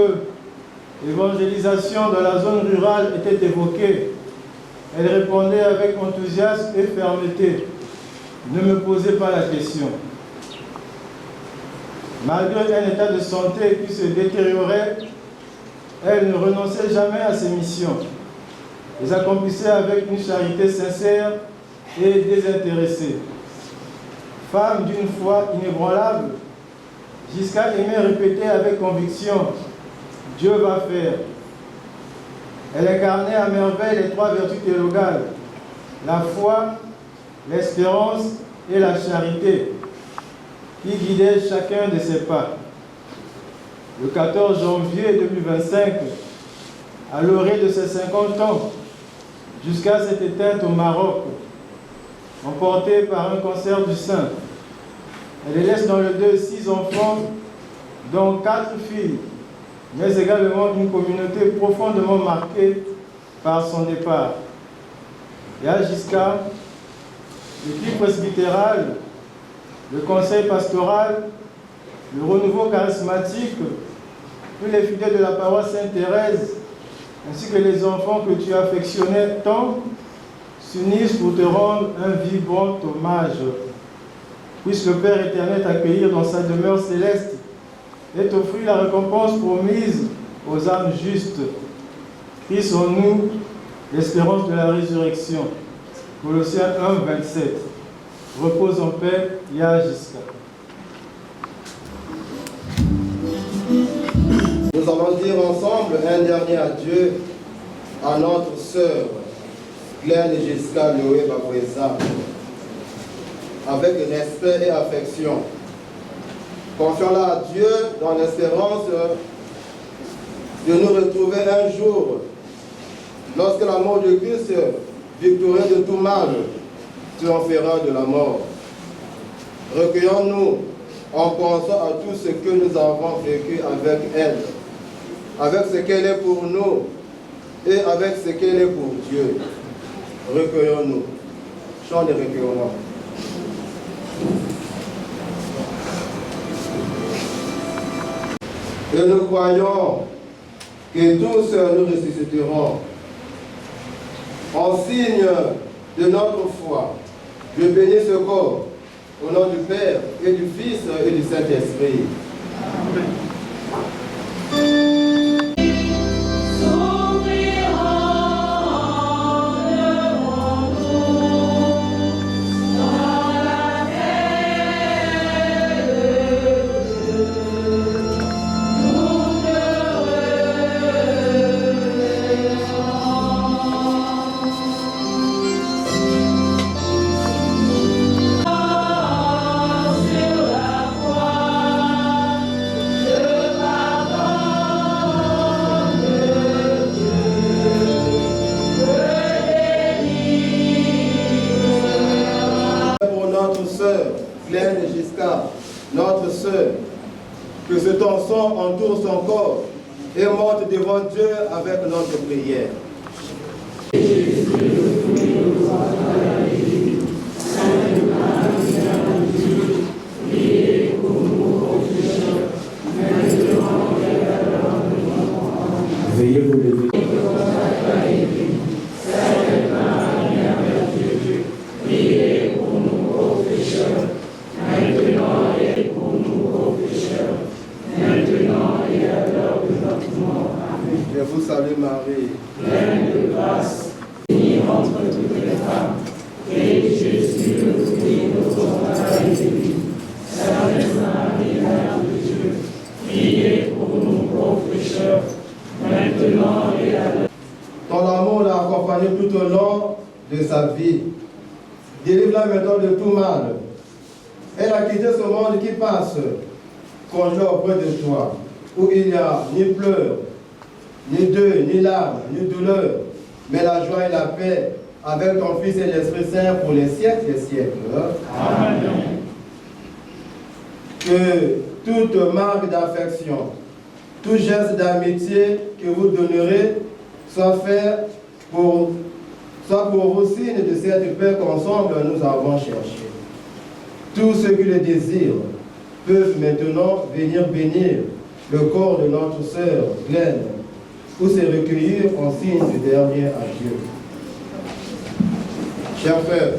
S13: l'évangélisation dans la zone rurale était évoquée, elle répondait avec enthousiasme et fermeté. Ne me posez pas la question. Malgré un état de santé qui se détériorait, elle ne renonçait jamais à ses missions. Les accomplissait avec une charité sincère et désintéressée. Femme d'une foi inébranlable, Gisca aimait répéter avec conviction « Dieu va faire ». Elle incarnait à merveille les trois vertus théologales, la foi, l'espérance et la charité, qui guidaient chacun de ses pas. Le 14 janvier 2025, à l'orée de ses 50 ans, jusqu'à cette éteinte au Maroc, emportée par un cancer du sein. Elle laisse dans le deuil 6 enfants, dont 4 filles, mais également une communauté profondément marquée par son départ. Et à Gisca, l'équipe presbytérale, le conseil pastoral, le renouveau charismatique, tous les fidèles de la paroisse Sainte-Thérèse, ainsi que les enfants que tu affectionnais tant, s'unissent pour te rendre un vibrant hommage. Puisse le Père éternel t'accueillir dans sa demeure céleste et t'offrir la récompense promise aux âmes justes. Christ en nous, l'espérance de la résurrection. Colossiens 1, 27. Repose en paix, Ya Gisca.
S11: Nous allons dire ensemble un dernier adieu à notre sœur, Claire Gisca Noé Babouessa, avec respect et affection. Confions-la à Dieu dans l'espérance de nous retrouver un jour, lorsque la mort de Christ, victorieux de tout mal, triomphera de la mort. Recueillons-nous en pensant à tout ce que nous avons vécu avec elle, avec ce qu'elle est pour nous et avec ce qu'elle est pour Dieu. Recueillons-nous. Chant de recueillement. Et nous croyons que tous nous ressusciterons. En signe de notre foi, je bénis ce corps au nom du Père et du Fils et du Saint-Esprit. Amen. Notre sœur, que cet enfant entoure son corps et monte devant Dieu avec notre prière. Sainte Marie, vie. Délivre-la maintenant de tout mal. Elle a quitté ce monde qui passe, conduit auprès de toi, où il n'y a ni pleurs, ni deuil, ni larmes, ni douleur, mais la joie et la paix avec ton Fils et l'Esprit Saint pour les siècles des siècles. Amen. Que toute marque d'affection, tout geste d'amitié que vous donnerez soit pour vous signe de cette paix qu'ensemble nous avons cherchée. Tous ceux qui le désirent peuvent maintenant venir bénir le corps de notre sœur Glenn, ou se recueillir en signe du dernier adieu. Chers frères,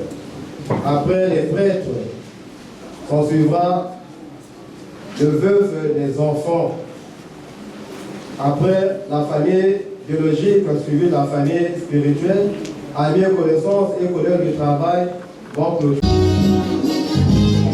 S11: après les prêtres, on suivra le veuve des enfants. Après la famille biologique, on suivi la famille spirituelle, amis, connaissances et collègues du travail vont clôturer.
S4: Thank you.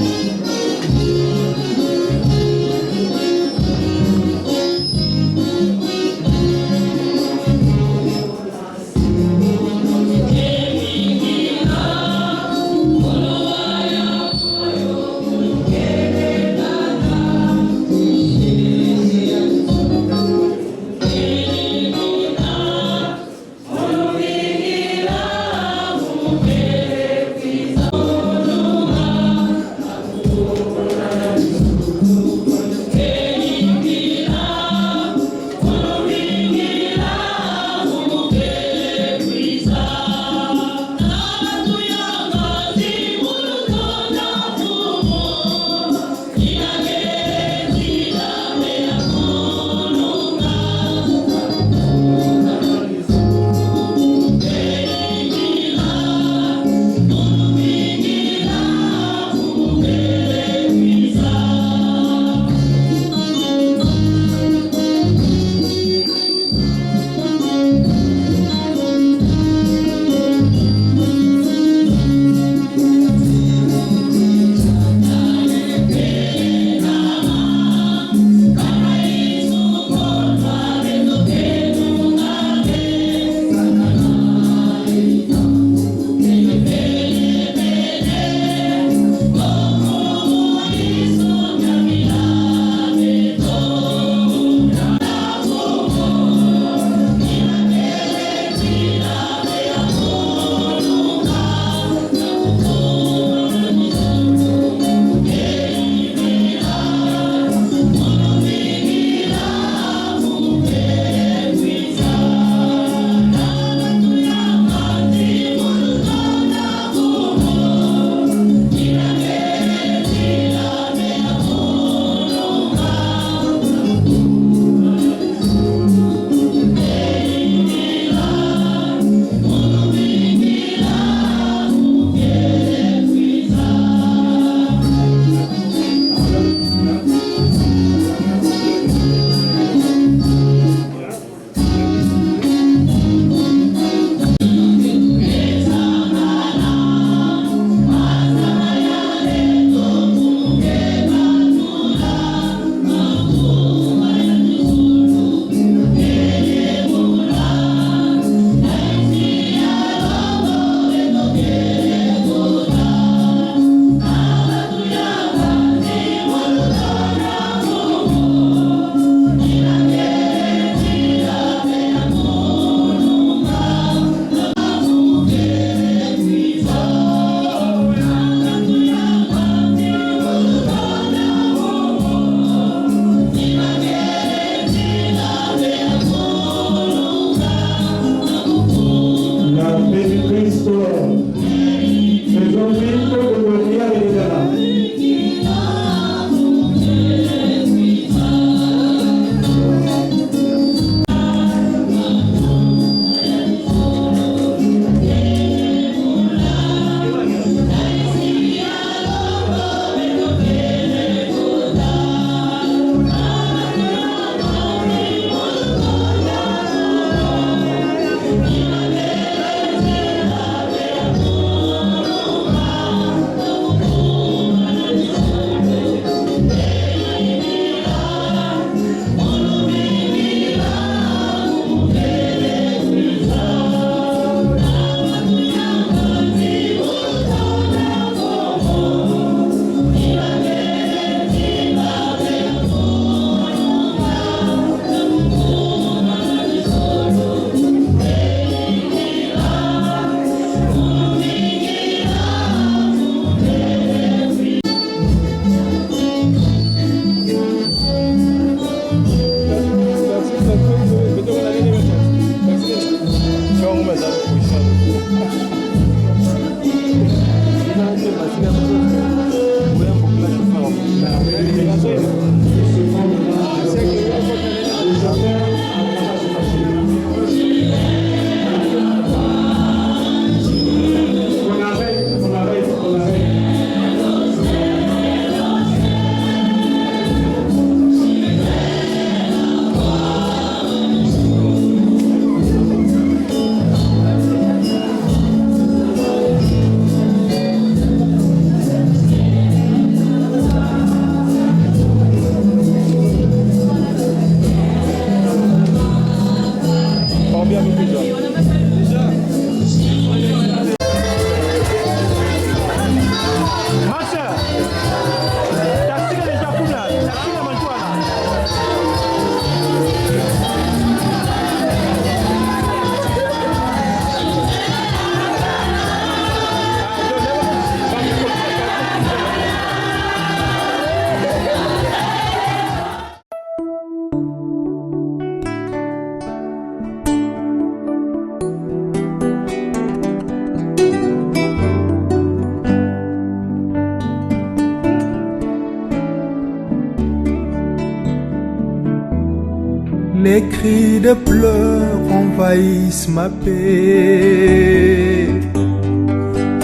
S2: Les cris de pleurs envahissent ma paix.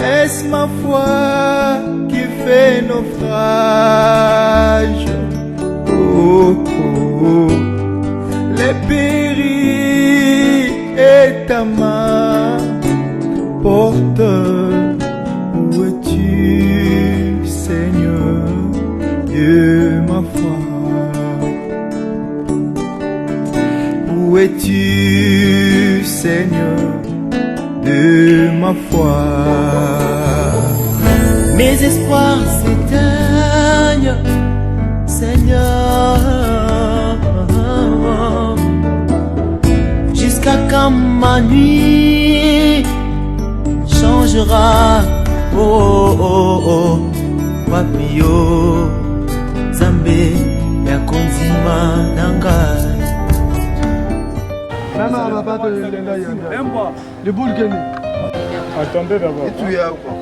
S2: Est-ce ma foi qui fait naufrage? Oh, oh. Les périls et ta main porte. Où es-tu, Seigneur, Dieu ma foi? Où es-tu, Seigneur, de ma foi? Mes espoirs s'éteignent, Seigneur, jusqu'à quand ma nuit changera. Oh, oh, oh, Papio, Zambé, Yakonzima, Nangai.
S3: Le boule gagné. Attendez d'abord. Et tu es à quoi?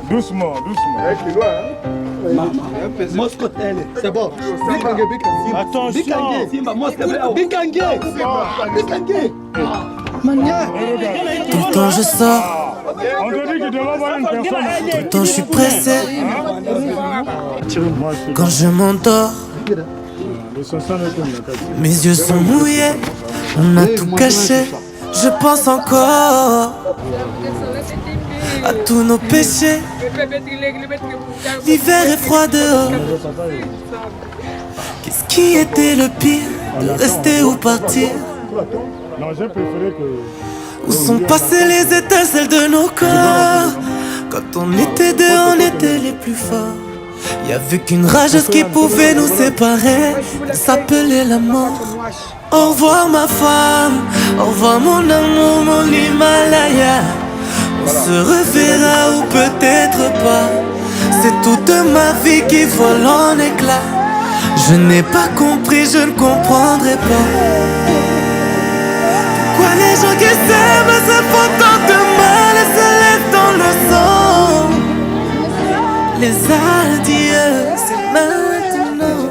S3: Doucement, doucement.
S13: C'est bon.
S3: Attention.
S2: Tout le temps je sors,
S3: On te dit que tu vas voir une personne.
S2: tout le temps je suis pressé. Quand je m'endors, mes yeux sont mouillés, on a tout caché. Je pense encore à tous nos péchés. L'hiver est froid dehors. Qu'est-ce qui était le pire, de rester ou partir?
S3: Non, j'ai préféré que...
S2: Où sont passées les étincelles de nos corps? Quand on était deux, on était les plus forts. Y'avait qu'une rageuse qui pouvait nous séparer. Elle s'appelait la mort. Au revoir ma femme, au revoir mon amour, mon Himalaya. On se reverra ou peut-être pas. C'est toute ma vie qui vole en éclats. Je n'ai pas compris, je ne comprendrai pas. Pourquoi les gens qui s'aiment se font tant de mal et se lèvent dans le sang? Les adieux, c'est maintenant.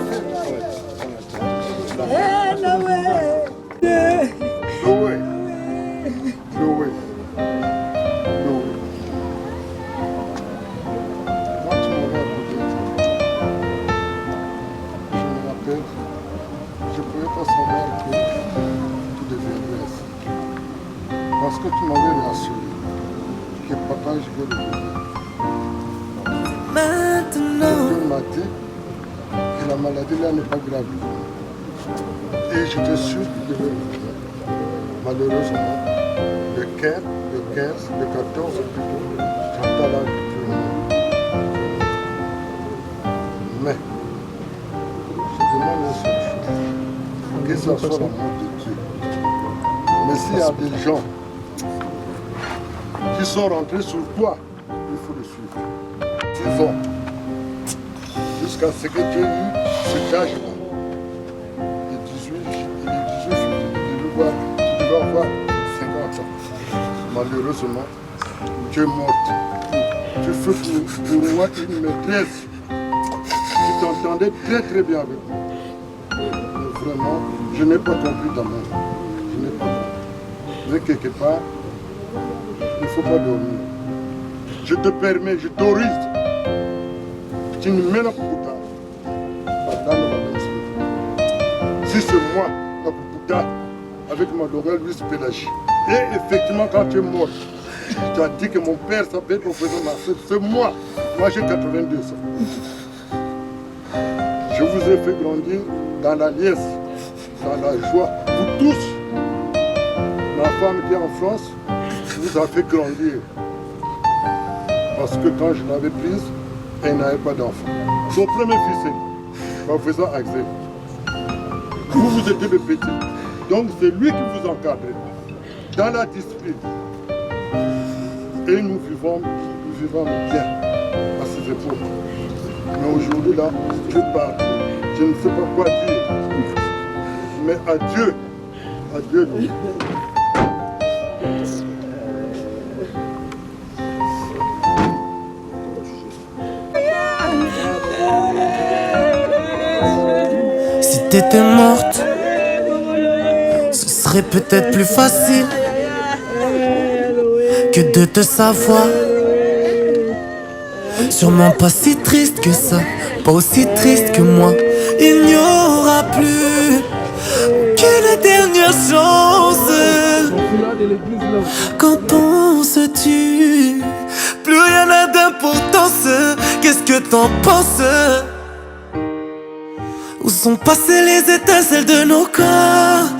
S15: Je ne pouvais pas savoir que tu deviendrais ainsi. Parce que tu m'avais rassuré que papa, je vais revenir.
S2: Maintenant.
S15: Dieu m'a dit que la maladie là n'est pas grave. Et j'étais sûr que je devais revenir. Malheureusement, le 15, le 14 plutôt, j'entends là que tu mais je demande une seule chose, que ce soit l'amour de Dieu. Mais s'il y a des gens qui sont rentrés sur toi, il faut le suivre. 6 ans, jusqu'à ce que tu aies eu cet âge-là. Et 18, tu devais avoir Malheureusement, tu es morte. Tu fais pour moi une maîtresse qui t'entendait très très bien avec moi. Mais vraiment, je n'ai pas compris ta main. Je n'ai pas compris. Mais quelque part, il ne faut pas dormir. Je te permets, je t'autorise. Tu ne mets pas pour ta. Si c'est moi, la Pouputa, avec ma Madorelle Luis Pélagie. Et effectivement, quand tu es mort, tu as dit que mon père s'appelait professeur Marcel. C'est moi. Moi, j'ai 82 ans. Je vous ai fait grandir dans la liesse, dans la joie. Vous tous, ma femme qui est en France, vous a fait grandir. Parce que quand je l'avais prise, elle n'avait pas d'enfant. Son premier fils est professeur Axel. Vous étiez le petit. Donc c'est lui qui vous encadrait dans la discipline. Et nous vivons bien à ces époques. Mais aujourd'hui là, je pars. Je ne sais pas quoi dire. Mais adieu. Adieu nous.
S2: Si t'étais morte, ce serait peut-être plus facile que de te savoir. Sûrement pas si triste que ça, pas aussi triste que moi. Il n'y aura plus qu'une dernière chance. Quand on se tue, plus rien n'a d'importance. Qu'est-ce que t'en penses? Où sont passées les étincelles de nos corps?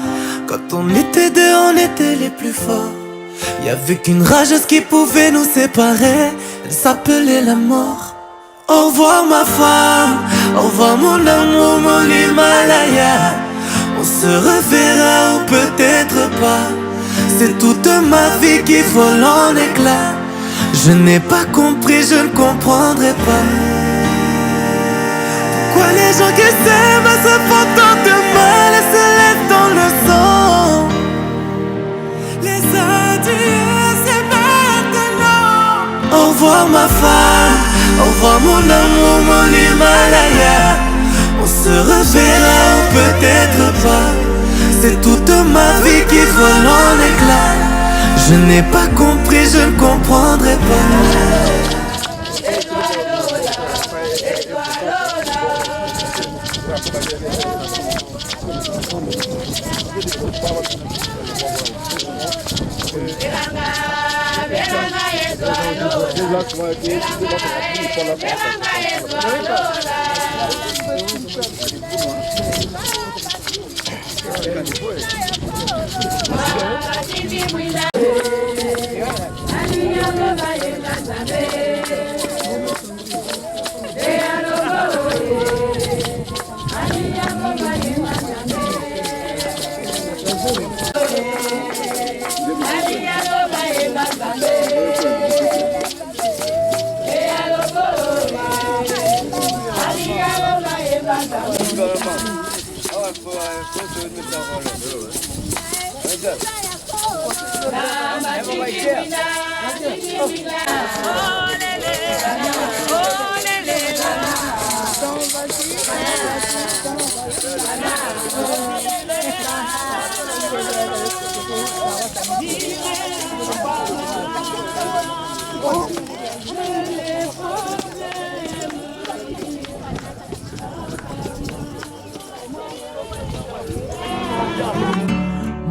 S2: Quand on était deux, on était les plus forts. Y'avait qu'une rageuse qui pouvait nous séparer. Elle s'appelait la mort. Au revoir ma femme, au revoir mon amour, mon Himalaya. On se reverra ou peut-être pas. C'est toute ma vie qui vole en éclats. Je n'ai pas compris, je ne comprendrai pas. Pourquoi les gens qui s'aiment se font tant de mal et se laissent dans le sang? Les adieux, c'est maintenant. Au revoir ma femme, au revoir mon amour, mon Himalaya. On se reverra ou peut-être pas. C'est toute ma vie qui vole en éclats. Je n'ai pas compris, je ne comprendrai pas.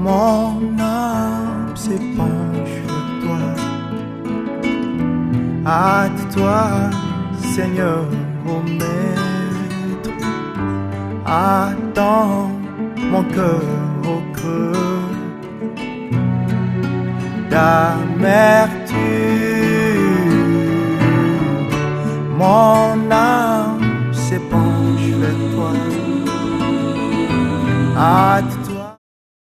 S16: Mon âme s'épanche vers toi. Hâte-toi, Seigneur, ô Maître. Attends mon cœur au creux d'amertume. Mon âme s'épanche vers toi. Hâte-toi,